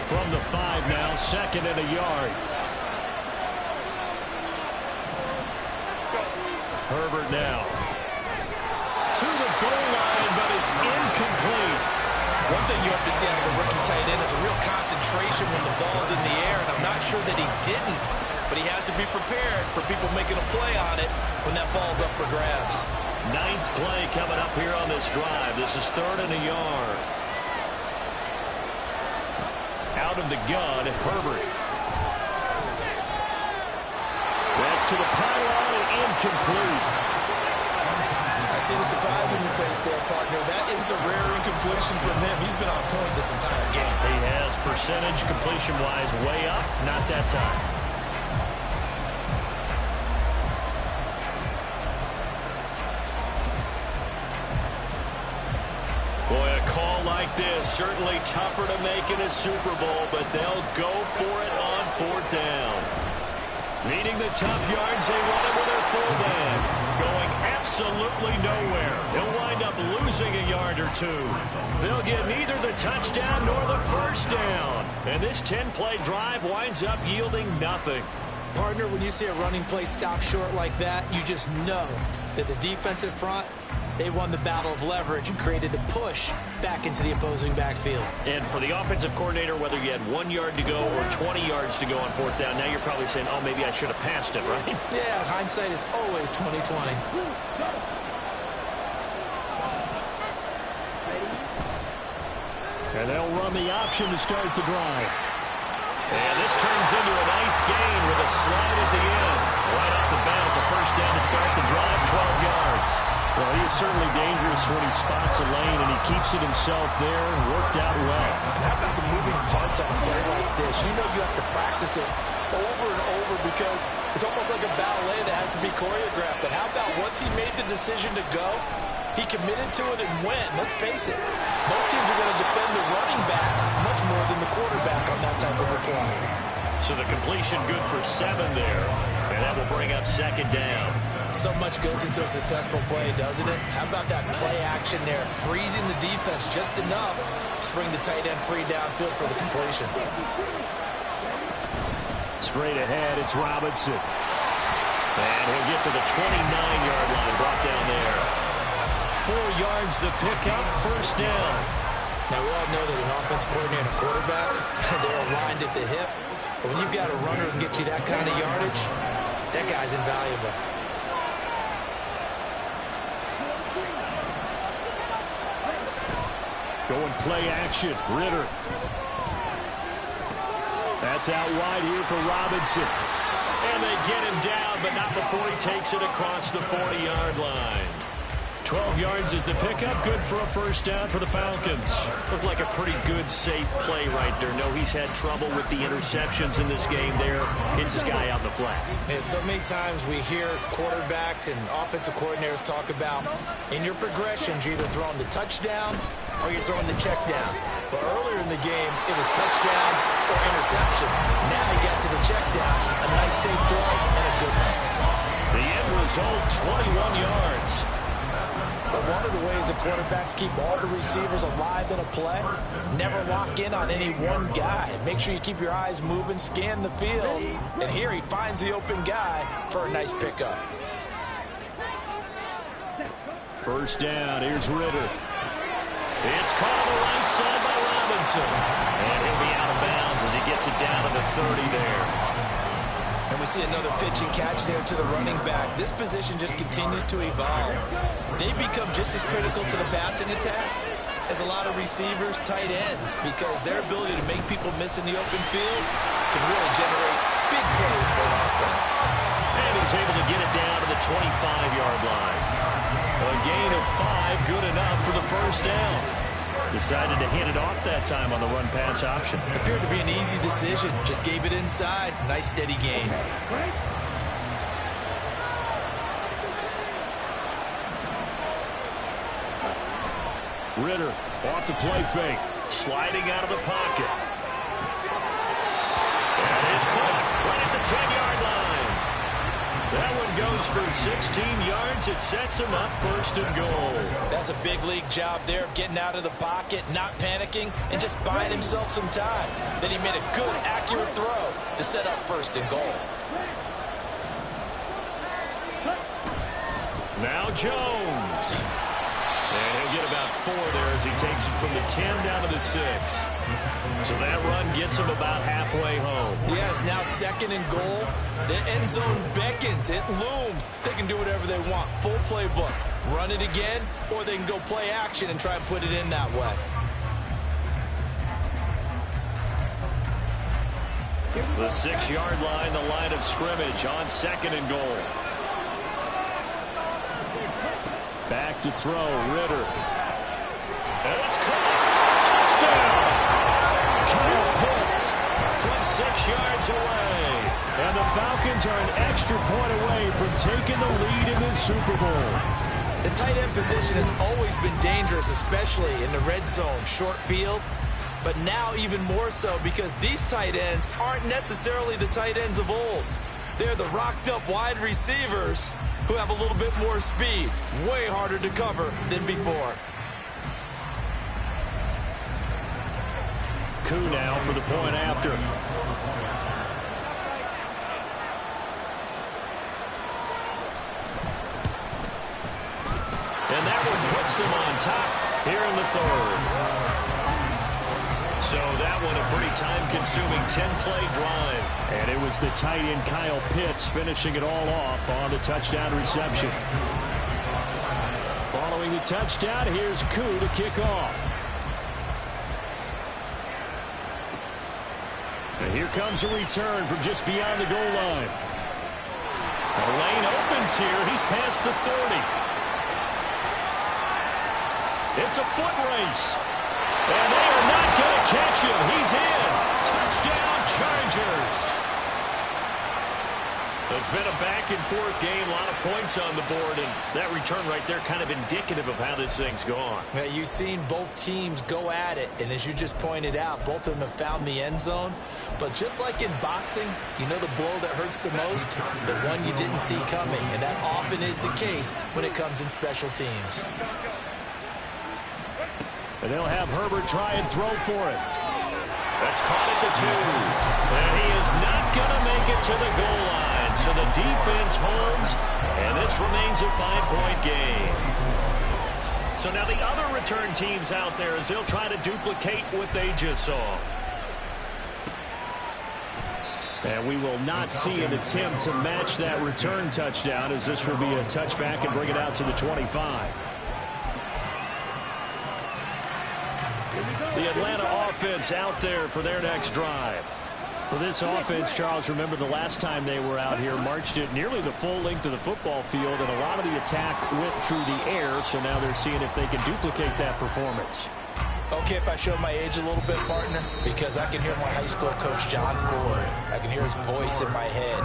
From the 5 now, second and a yard. Herbert now. To the goal line, but it's incomplete. One thing you have to see out of a rookie tight end is a real concentration when the ball's in the air, and I'm not sure that he didn't, but he has to be prepared for people making a play on it when that ball's up for grabs. 9th play coming up here on this drive. This is third and a yard. Out of the gun, Herbert. That's to the pylon and incomplete. I see the surprise in your face there, partner. That is a rare incompletion from him. He's been on point this entire game. He has percentage completion-wise way up. Not that time. Boy, a call like this, certainly tougher to make in a Super Bowl, but they'll go for it on 4th down. Needing the tough yards, they run it with their fullback. Going absolutely nowhere. He'll wind up losing a yard or 2. They'll get neither the touchdown nor the first down. And this 10-play drive winds up yielding nothing. Partner, when you see a running play stop short like that, you just know that the defensive front, they won the battle of leverage and created a push back into the opposing backfield. And for the offensive coordinator, whether you had 1 yard to go or 20 yards to go on 4th down, now you're probably saying, oh, maybe I should have passed it, right? Yeah, hindsight is always 20/20. And they'll run the option to start the drive. And this turns into a nice gain with a slide at the end. Right off the bat, it's a first down to start the drive, 12 yards. Well, he is certainly dangerous when he spots a lane, and he keeps it himself there and worked out well. And how about the moving parts on a play like this? You know you have to practice it over and over because it's almost like a ballet that has to be choreographed. But how about once he made the decision to go, he committed to it and went. Let's face it, most teams are going to defend the running back much more than the quarterback on that type of a play. So the completion good for 7 there, and that will bring up second down. So much goes into a successful play, doesn't it? How about that play action there, freezing the defense just enough to bring the tight end free downfield for the completion. Straight ahead, it's Robinson. And he'll get to the 29-yard line, brought down there. 4 yards the pickup, first down. Now, we all know that an offensive coordinator and quarterback, they're aligned at the hip. But when you've got a runner who can get you that kind of yardage, that guy's invaluable. Going play action. Ritter. That's out wide here for Robinson. And they get him down, but not before he takes it across the 40-yard line. 12 yards is the pickup. Good for a first down for the Falcons. Looked like a pretty good, safe play right there. No, he's had trouble with the interceptions in this game there. Hits his guy out in the flat. Yeah, so many times we hear quarterbacks and offensive coordinators talk about in your progressions, you're either throwing the touchdown or you're throwing the check down. But earlier in the game, it was touchdown or interception. Now he got to the check down, a nice safe throw, and a good one. The end result, 21 yards. But one of the ways the quarterbacks keep all the receivers alive in a play, never lock in on any one guy. Make sure you keep your eyes moving, scan the field. And here he finds the open guy for a nice pickup. First down, here's Ritter. It's caught on the right side by Robinson. And he'll be out of bounds as he gets it down to the 30 there. And we see another pitch and catch there to the running back. This position just continues to evolve. They become just as critical to the passing attack as a lot of receivers, tight ends, because their ability to make people miss in the open field can really generate big plays for an offense. And he's able to get it down to the 25-yard line. A gain of 5, good enough for the first down. Decided to hand it off that time on the run-pass option. Appeared to be an easy decision. Just gave it inside. Nice, steady gain. Ritter off the play fake. Sliding out of the pocket. And it's caught right at the 10-yard line. That one goes for 16 yards. It sets him up first and goal. That's a big league job there of getting out of the pocket, not panicking, and just buying himself some time. Then he made a good, accurate throw to set up first and goal. Now Jones. And he'll get about 4 there as he takes it from the 10 down to the 6. So that run gets him about halfway home. Yes, now second and goal. The end zone beckons. It looms. They can do whatever they want. Full playbook. Run it again, or they can go play action and try and put it in that way. The 6-yard line, the line of scrimmage on second and goal. Back to throw, Ritter. And it's caught. Touchdown! Kyle Pitts From 6 yards away. And the Falcons are an extra point away from taking the lead in the Super Bowl. The tight end position has always been dangerous, especially in the red zone, short field. But now even more so because these tight ends aren't necessarily the tight ends of old. They're the rocked-up wide receivers who have a little bit more speed. Way harder to cover than before. Koo now for the point after. And that one puts them on top here in the third. So that one a pretty time-consuming 10-play drive. And it was the tight end Kyle Pitts finishing it all off on the touchdown reception. Following the touchdown, here's Koo to kick off. And here comes a return from just beyond the goal line. The lane opens here. He's past the 30. It's a foot race. And they are not going to catch him. He's in. Touchdown, Chargers. It's been a back-and-forth game, a lot of points on the board, and that return right there kind of indicative of how this thing's gone. Yeah, you've seen both teams go at it, and as you just pointed out, both of them have found the end zone. But just like in boxing, you know the blow that hurts the most? The one you didn't see coming, and that often is the case when it comes in special teams. And they'll have Herbert try and throw for it. That's caught at the 2. And he is not going to make it to the goal line. So the defense holds, and this remains a 5-point game. So now the other return teams out there as they'll try to duplicate what they just saw. And we will not see an attempt to match that return touchdown, as this will be a touchback and bring it out to the 25. The Atlanta offense out there for their next drive. For this offense, Charles, remember the last time they were out here, marched it nearly the full length of the football field, and a lot of the attack went through the air, so now they're seeing if they can duplicate that performance. Okay, if I show my age a little bit, partner, because I can hear my high school coach, John Ford. I can hear his voice in my head.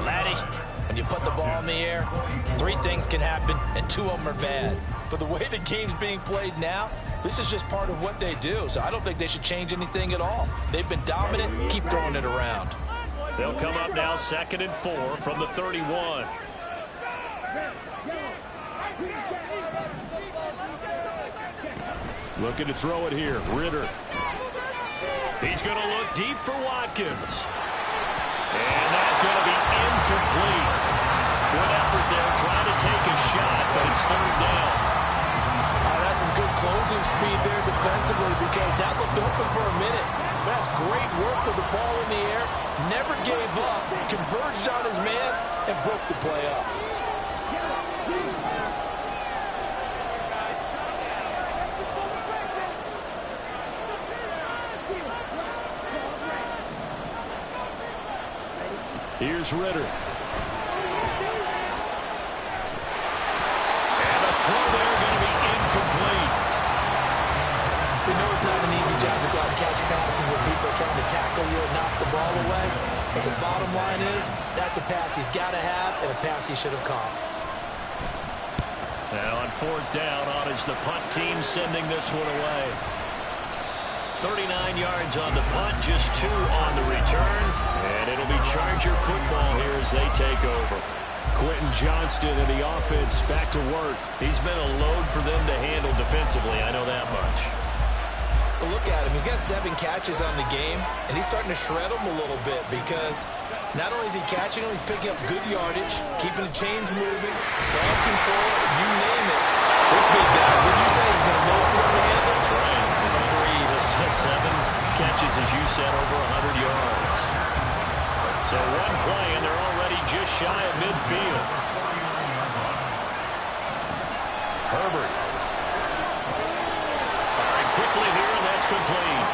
Laddie, when you put the ball in the air, 3 things can happen, and 2 of them are bad. But the way the game's being played now, this is just part of what they do, so I don't think they should change anything at all. They've been dominant. Keep throwing it around. They'll come up now 2nd and 4 from the 31. Looking to throw it here. Ritter. He's going to look deep for Watkins. And that's going to be incomplete. Good effort there, trying to take a shot, but it's 3rd down. That's some good closing speed there defensively because that looked open for a minute. That's great work with the ball in the air. Never gave up, converged on his man, and broke the play up. Here's Ritter. And the throw there going to be incomplete. We know it's not an easy job to go out and catch passes when people are trying to tackle you and knock the ball away. But the bottom line is, that's a pass he's got to have and a pass he should have caught. Now on 4th down, on is the punt team sending this one away. 39 yards on the punt, just 2 on the return. And it'll be Charger football here as they take over. Quentin Johnston and the offense back to work. He's been a load for them to handle defensively, I know that much. But look at him. He's got 7 catches on the game, and he's starting to shred them a little bit because not only is he catching them, he's picking up good yardage, keeping the chains moving, ball control, you name it. This big guy, what did you say? He's been a load for them to handle? That's right. 7 catches, as you said, over 100 yards. So 1 play, and they're already just shy of midfield. Herbert. Firing quickly here, and that's complete.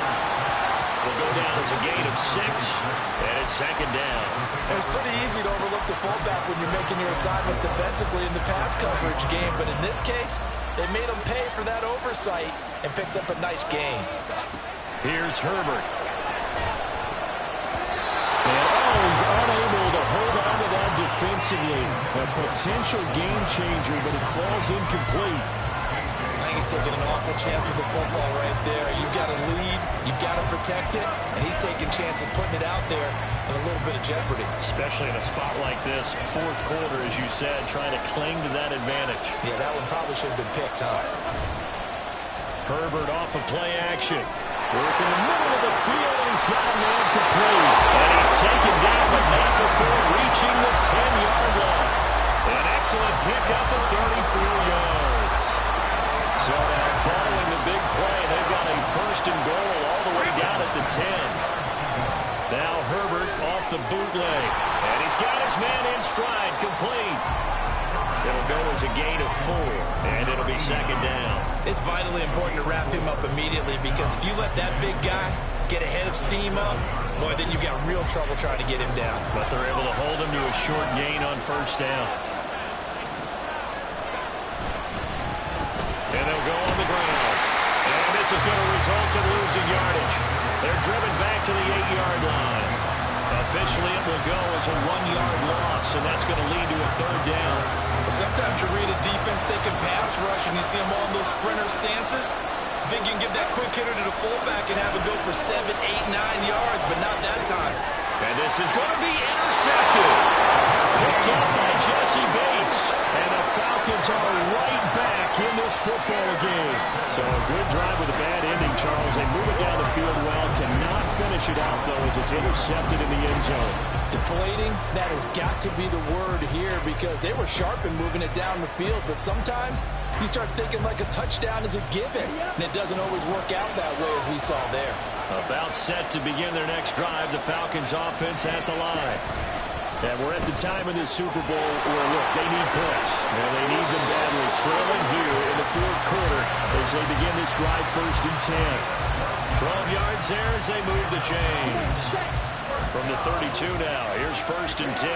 Will go down as a gain of 6, and it's 2nd down. It's pretty easy to overlook the fullback when you're making your assignments defensively in the pass coverage game, but in this case, they made him pay for that oversight and picks up a nice gain. Here's Herbert. And he's unable to hold on to that defensively. A potential game changer, but it falls incomplete. I think he's taking an awful chance with the football right there. You've got to lead, you've got to protect it, and he's taking chances putting it out there in a little bit of jeopardy. Especially in a spot like this, 4th quarter, as you said, trying to cling to that advantage. Yeah, that one probably should have been picked, huh? Herbert off of play action. Work in the middle of the field, and he's got a man complete. And he's taken down, but not before reaching the 10-yard line. An excellent pickup of 34 yards. So now following the big play, they've got a 1st and goal all the way down at the 10. Now Herbert off the bootleg. And he's got his man in stride, complete. It'll go as a gain of 4, and it'll be 2nd down. It's vitally important to wrap him up immediately because if you let that big guy get ahead of steam up, boy, then you've got real trouble trying to get him down. But they're able to hold him to a short gain on 1st down. And they'll go on the ground. And this is going to result in losing yardage. They're driven back to the 8-yard line. Officially, it will go as a 1-yard loss, and that's going to lead to a 3rd down. Sometimes you read a defense thinking pass rush, and you see them all in those sprinter stances. You think you can give that quick hitter to the fullback and have it go for 7, 8, 9 yards, but not that time. And this is going to be intercepted. Picked up by Jesse Bates. And the Falcons are right back in this football game. So a good drive with a bad ending, Charles. They move it down the field well. Cannot finish it out, though, as it's intercepted in the end zone. Deflating, that has got to be the word here because they were sharp in moving it down the field, but sometimes you start thinking like a touchdown is a given, and it doesn't always work out that way as we saw there. About set to begin their next drive, the Falcons offense at the line. And we're at the time of this Super Bowl where, look, they need points. And they need them badly, trailing here in the 4th quarter as they begin this drive 1st and 10. 12 yards there as they move the chains. From the 32 now, here's 1st and 10.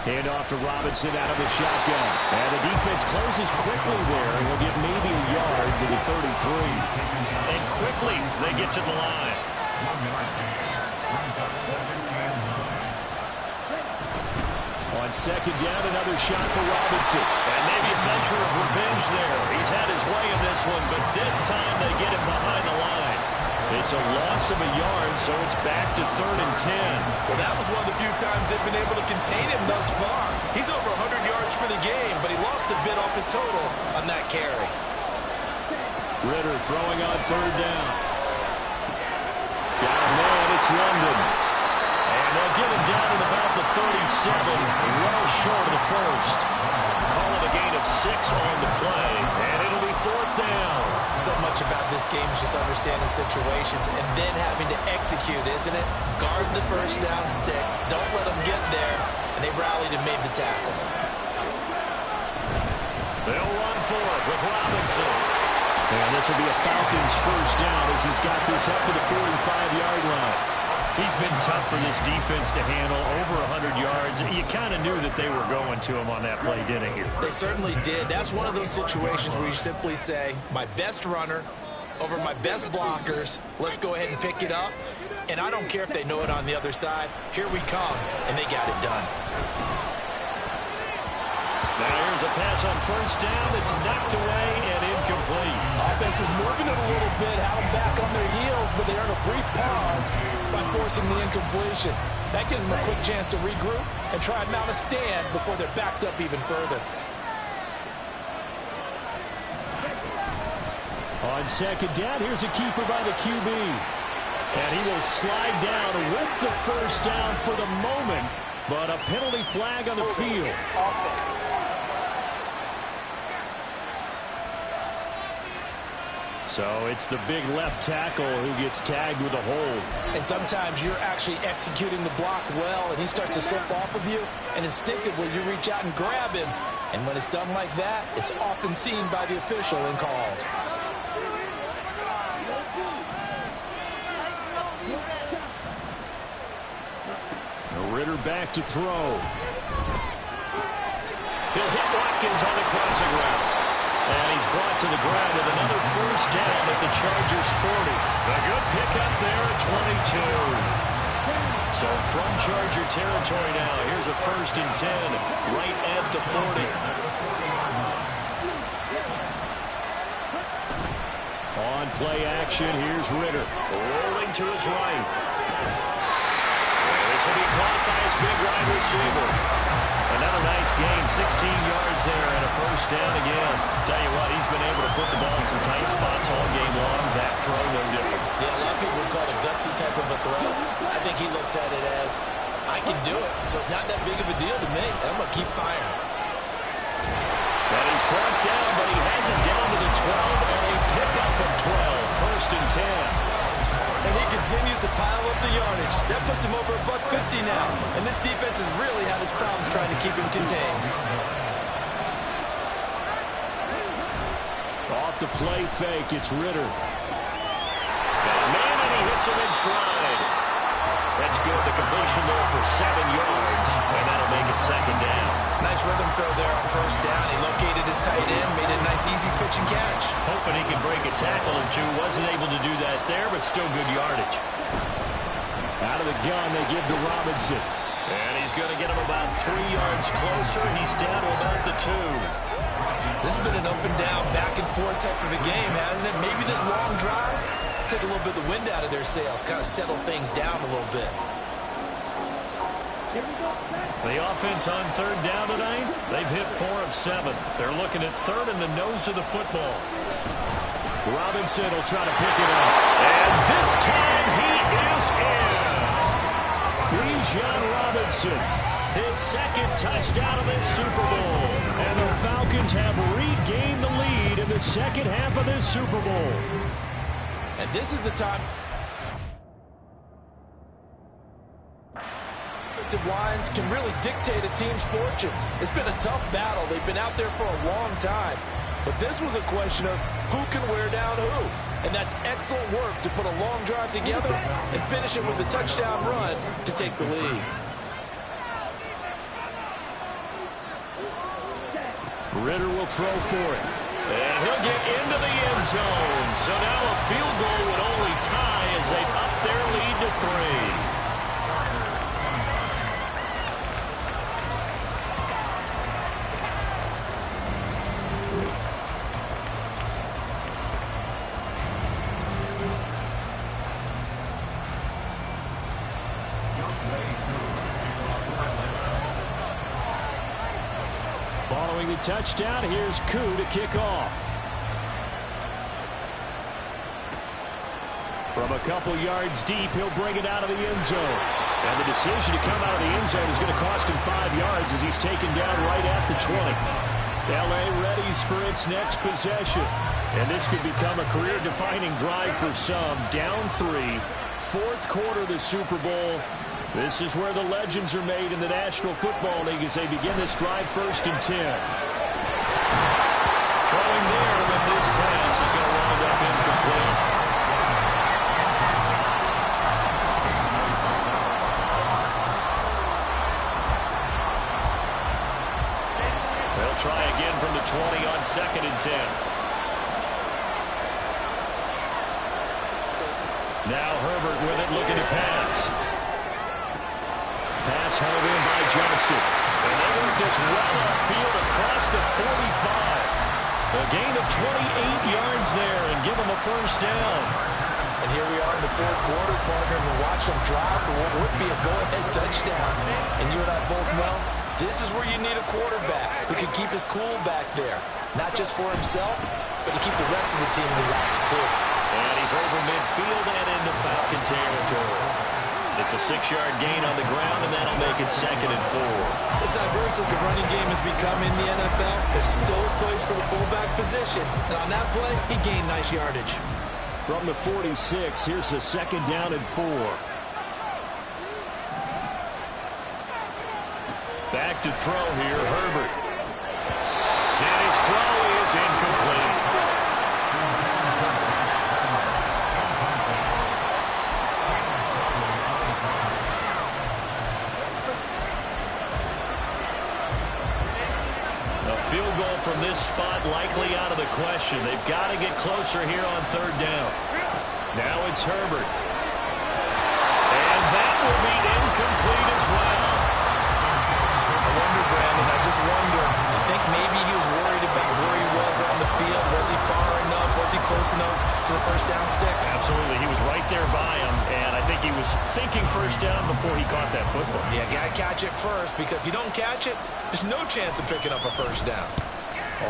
Hand off to Robinson out of the shotgun. And the defense closes quickly there. And he'll get maybe a yard to the 33. And quickly they get to the line. On 2nd down, another shot for Robinson. And maybe a measure of revenge there. He's had his way in this one, but this time they get him behind the line. It's a loss of a yard, so it's back to 3rd and 10. Well, that was one of the few times they've been able to contain him thus far. He's over 100 yards for the game, but he lost a bit off his total on that carry. Ritter throwing on 3rd down. Got a man, it's London. And they'll get him down at about the 37, well short of the first. Call it a gain of 6 on the play, and it'll be 4th down. So much about this game is just understanding situations and then having to execute, isn't it? Guard the first down sticks. Don't let them get there. And they rallied and made the tackle. They'll run for it with Robinson. And this will be a Falcons 1st down as he's got this up to the 45-yard line. He's been tough for this defense to handle, over 100 yards. You kind of knew that they were going to him on that play, didn't you? They certainly did. That's one of those situations where you simply say, my best runner over my best blockers. Let's go ahead and pick it up. And I don't care if they know it on the other side. Here we come, and they got it done. Now here's a pass on 1st down that's knocked away and incomplete. Offense was moving it a little bit, had them back on their heels, but they earned a brief pause by forcing the incompletion. That gives them a quick chance to regroup and try and mount a stand before they're backed up even further. On 2nd down, here's a keeper by the QB. And he will slide down with the 1st down for the moment, but a penalty flag on the field. So it's the big left tackle who gets tagged with a hold. And sometimes you're actually executing the block well, and he starts to slip off of you, and instinctively you reach out and grab him. And when it's done like that, it's often seen by the official and called. Ritter back to throw. He'll hit Watkins on the crossing route. And he's brought to the ground with another 1st down at the Chargers 40. A good pickup there at 22. So from Charger territory now, here's a 1st and 10, right at the 40. On play action, here's Ritter. Rolling to his right. This will be caught by his big wide receiver. Another nice gain, 16 yards there and a 1st down again. Tell you what, he's been able to put the ball in some tight spots all game long. That throw, no different. Yeah, a lot of people would call it a gutsy type of a throw. I think he looks at it as, I can do it, so it's not that big of a deal to me. I'm going to keep firing. And he's brought down, but he has it down to the 12 and a pickup of 12. 1st and 10. And he continues to pile up the yardage. That puts him over $150 now. And this defense has really had its problems trying to keep him contained. Off the play fake, it's Ritter. Man, and he hits him in stride. That's good. The completion there for 7 yards. And that'll make it 2nd down. Nice rhythm throw there on 1st down. He located his tight end, made a nice easy pitch and catch. Hoping he can break a tackle or two. Wasn't able to do that there, but still good yardage. Out of the gun, they give to Robinson. And he's going to get him about 3 yards closer. He's down to about the 2. This has been an up and down, back and forth type of a game, hasn't it? Maybe this long drive take a little bit of the wind out of their sails, kind of settle things down a little bit. The offense on 3rd down tonight, they've hit 4 of 7. They're looking at 3rd in the nose of the football. Robinson will try to pick it up. And this time he is in. Bijan Robinson. His 2nd touchdown of this Super Bowl. And the Falcons have regained the lead in the 2nd half of this Super Bowl. And this is the time. Offensive lines can really dictate a team's fortunes. It's been a tough battle. They've been out there for a long time. But this was a question of who can wear down who. And that's excellent work to put a long drive together and finish it with a touchdown run to take the lead. Ritter will throw for it. And he'll get into the end zone. So now a field goal would only tie as they up their lead to 3. Following the touchdown, here's Koo to kick off. From a couple yards deep, he'll bring it out of the end zone. And the decision to come out of the end zone is going to cost him 5 yards as he's taken down right at the 20. L.A. readies for its next possession. And this could become a career-defining drive for some. Down 3, fourth quarter of the Super Bowl. This is where the legends are made in the National Football League as they begin this drive 1st and 10. Throwing there with this pass is going to wind up incomplete. They'll try again from the 20 on 2nd and 10. Now Herbert with it, looking to pass. Pass held in by Johnston. And they work this well upfield across the 45. A gain of 28 yards there and give them a first down. And here we are in the fourth quarter, partner, and we'll watch them drive for what would be a go-ahead touchdown. And you and I both know this is where you need a quarterback who can keep his cool back there. Not just for himself, but to keep the rest of the team relaxed too. And he's over midfield and into Falcon territory. It's a 6-yard gain on the ground, and that'll make it 2nd and 4. As diverse as the running game has become in the NFL, there's still a place for the fullback position. And on that play, he gained nice yardage. From the 46, here's the 2nd down and 4. Back to throw here, Herbert. And his throw is incomplete. Field goal from this spot likely out of the question. They've got to get closer here on 3rd down. Now it's Herbert. And that will be incomplete as well. I wonder, Brandon, I just wonder. I think maybe he was worried about where he was on the field. Was he far enough? Was he close enough to the first down sticks? Absolutely. He was right there by him, and I think he was thinking first down before he caught that football. Yeah, got to catch it first, because if you don't catch it, there's no chance of picking up a first down.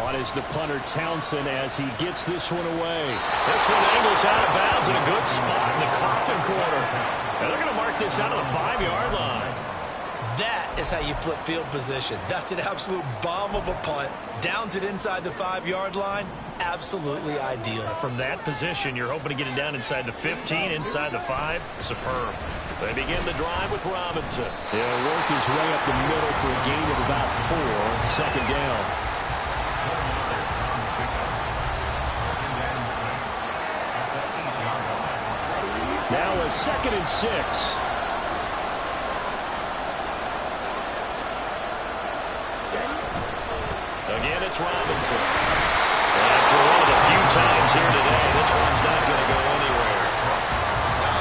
On is the punter Townsend as he gets this one away. This one angles out of bounds in a good spot in the coffin corner. And they're going to mark this out of the 5-yard line. That is how you flip field position. That's an absolute bomb of a punt. Downs it inside the 5-yard line. Absolutely ideal. From that position, you're hoping to get it down inside the 15, inside the 5. Superb. They begin the drive with Robinson. He'll work his way up the middle for a gain of about 4. 2nd down. Now a 2nd and 6. Again, it's Robinson. And for one of the few times here today, this one's not going to go anywhere.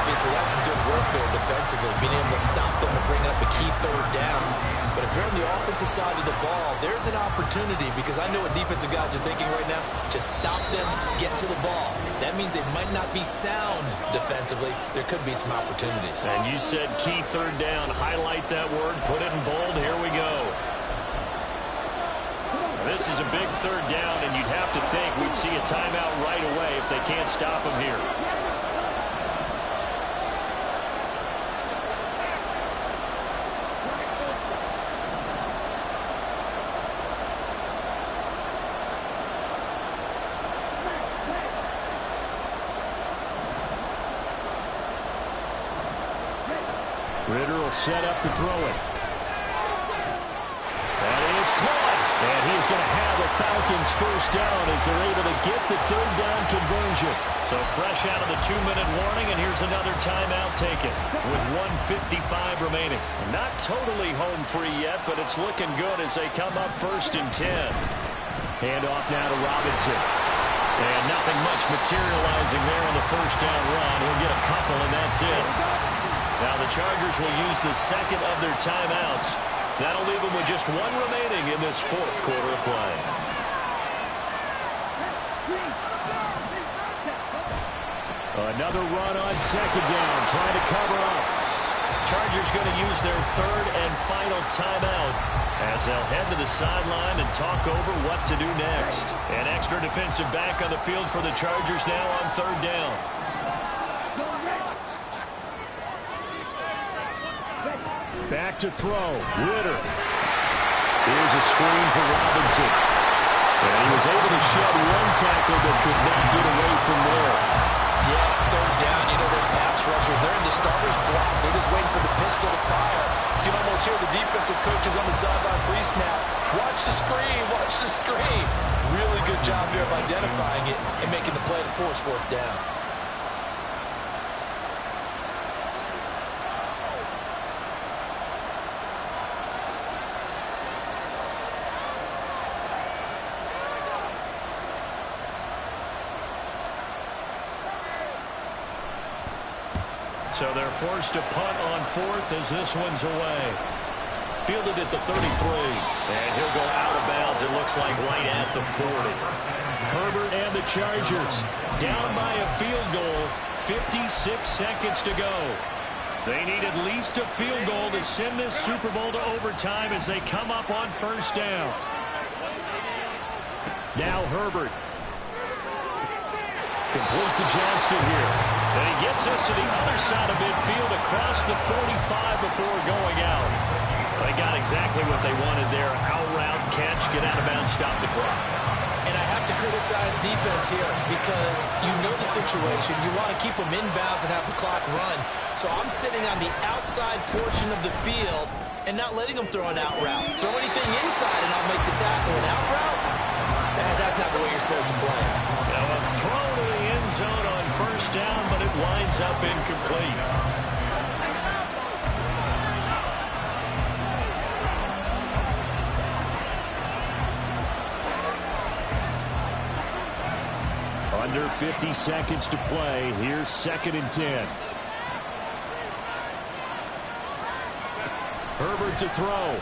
Obviously, that's some good work there defensively, being able to stop them and bring up a key 3rd down. But if you're on the offensive side of the ball, there's an opportunity, because I know what defensive guys are thinking right now. Just stop them, get to the ball. That means they might not be sound defensively. There could be some opportunities. And you said key 3rd down. Highlight that word. Put it in bold. Here we go. This is a big 3rd down, and you'd have to think we'd see a timeout right away if they can't stop him here. Ritter will set up to throw it. And it is caught. And he's going to have a Falcon Falcons first down as they're able to get the third down conversion. So fresh out of the 2-minute warning, and here's another timeout taken with 1:55 remaining. Not totally home free yet, but it's looking good as they come up 1st and 10. Handoff now to Robinson. And nothing much materializing there on the first down run. He'll get a couple, and that's it. Now the Chargers will use the second of their timeouts. That'll leave them with just one remaining in this fourth quarter of play. Another run on second down, trying to cover up. Chargers going to use their third and final timeout as they'll head to the sideline and talk over what to do next. An extra defensive back on the field for the Chargers now on third down. Back to throw. Ritter. Here's a screen for Robinson. And he was able to shed one tackle but could not get away from there. Yeah, third down. You know those pass rushers, they're in the starter's block. They're just waiting for the pistol to fire. You can almost hear the defensive coaches on the sideline pre-snap. Watch the screen. Watch the screen. Really good job here of identifying it and making the play to force fourth down. So they're forced to punt on fourth as this one's away. Fielded at the 33. And he'll go out of bounds, it looks like, right at the 40. Herbert and the Chargers down by a field goal. 56 seconds to go. They need at least a field goal to send this Super Bowl to overtime as they come up on first down. Now Herbert. Complete to Johnston here. And he gets us to the other side of midfield across the 45 before going out. They got exactly what they wanted there. Out route, catch, get out of bounds, stop the clock. And I have to criticize defense here because you know the situation. You want to keep them inbounds and have the clock run. So I'm sitting on the outside portion of the field and not letting them throw an out route. Throw anything inside and I'll make the tackle. An out route? That's not the way you're supposed to play. Now a throw to the end zone on first down, but it winds up incomplete. Under 50 seconds to play. Here's 2nd and 10. Herbert to throw.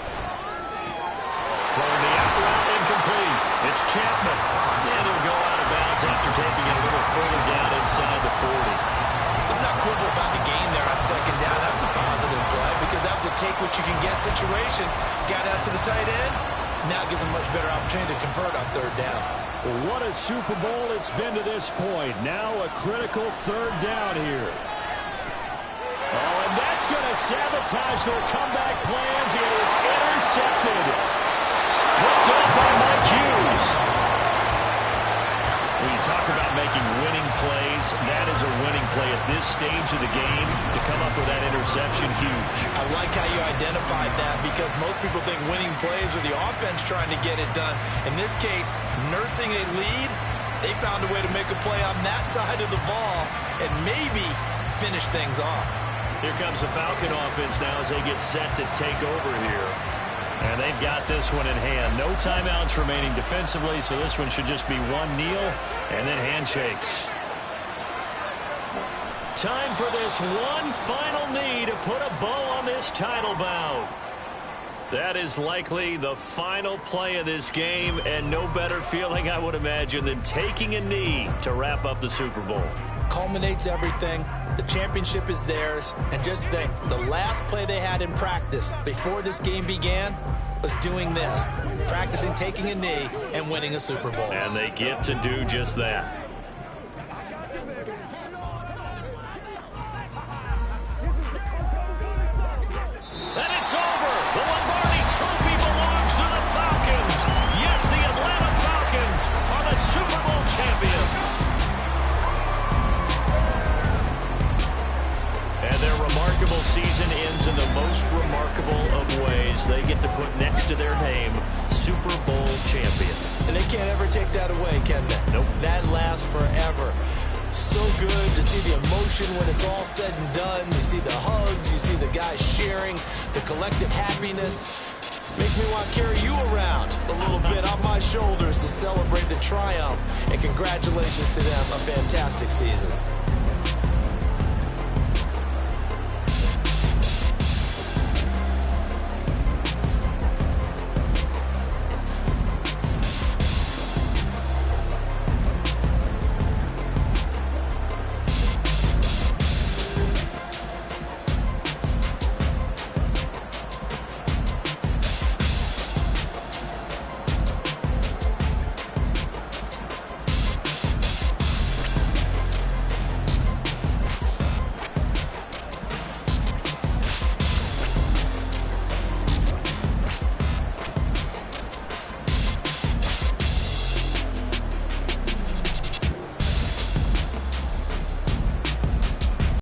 Throwing the out route, incomplete. It's Chapman. And he'll go out of bounds after taking it a little further down inside the 40. Let's not quibble about the game there on second down. That was a positive play because that was a take-what-you-can-get situation. Got out to the tight end. Now it gives them much better opportunity to convert on third down. What a Super Bowl it's been to this point. Now a critical third down here. Oh, and that's going to sabotage their comeback plans. It is intercepted. Picked up by Mike Hughes. When you talk about making winning plays, that is a winning play at this stage of the game. To come up with that interception, huge. I like how you identified that because most people think winning plays are the offense trying to get it done. In this case, nursing a lead, they found a way to make a play on that side of the ball and maybe finish things off. Here comes the Falcon offense now as they get set to take over here. And they've got this one in hand. No timeouts remaining defensively, so this one should just be one kneel and then handshakes. Time for this one final knee to put a bow on this title bout. That is likely the final play of this game, and no better feeling, I would imagine, than taking a knee to wrap up the Super Bowl. Culminates everything. The championship is theirs. And just think, the last play they had in practice before this game began was doing this. Practicing taking a knee and winning a Super Bowl. And they get to do just that. And it's over. The Lombardi Trophy belongs to the Falcons. Yes, the Atlanta Falcons are the Super Bowl champions. And their remarkable season ends in the most remarkable of ways. They get to put next to their name Super Bowl champion. And they can't ever take that away, can they? Nope. That lasts forever. So good to see the emotion when it's all said and done. You see the hugs, you see the guys sharing, the collective happiness. Makes me want to carry you around a little bit on my shoulders to celebrate the triumph. And congratulations to them, a fantastic season.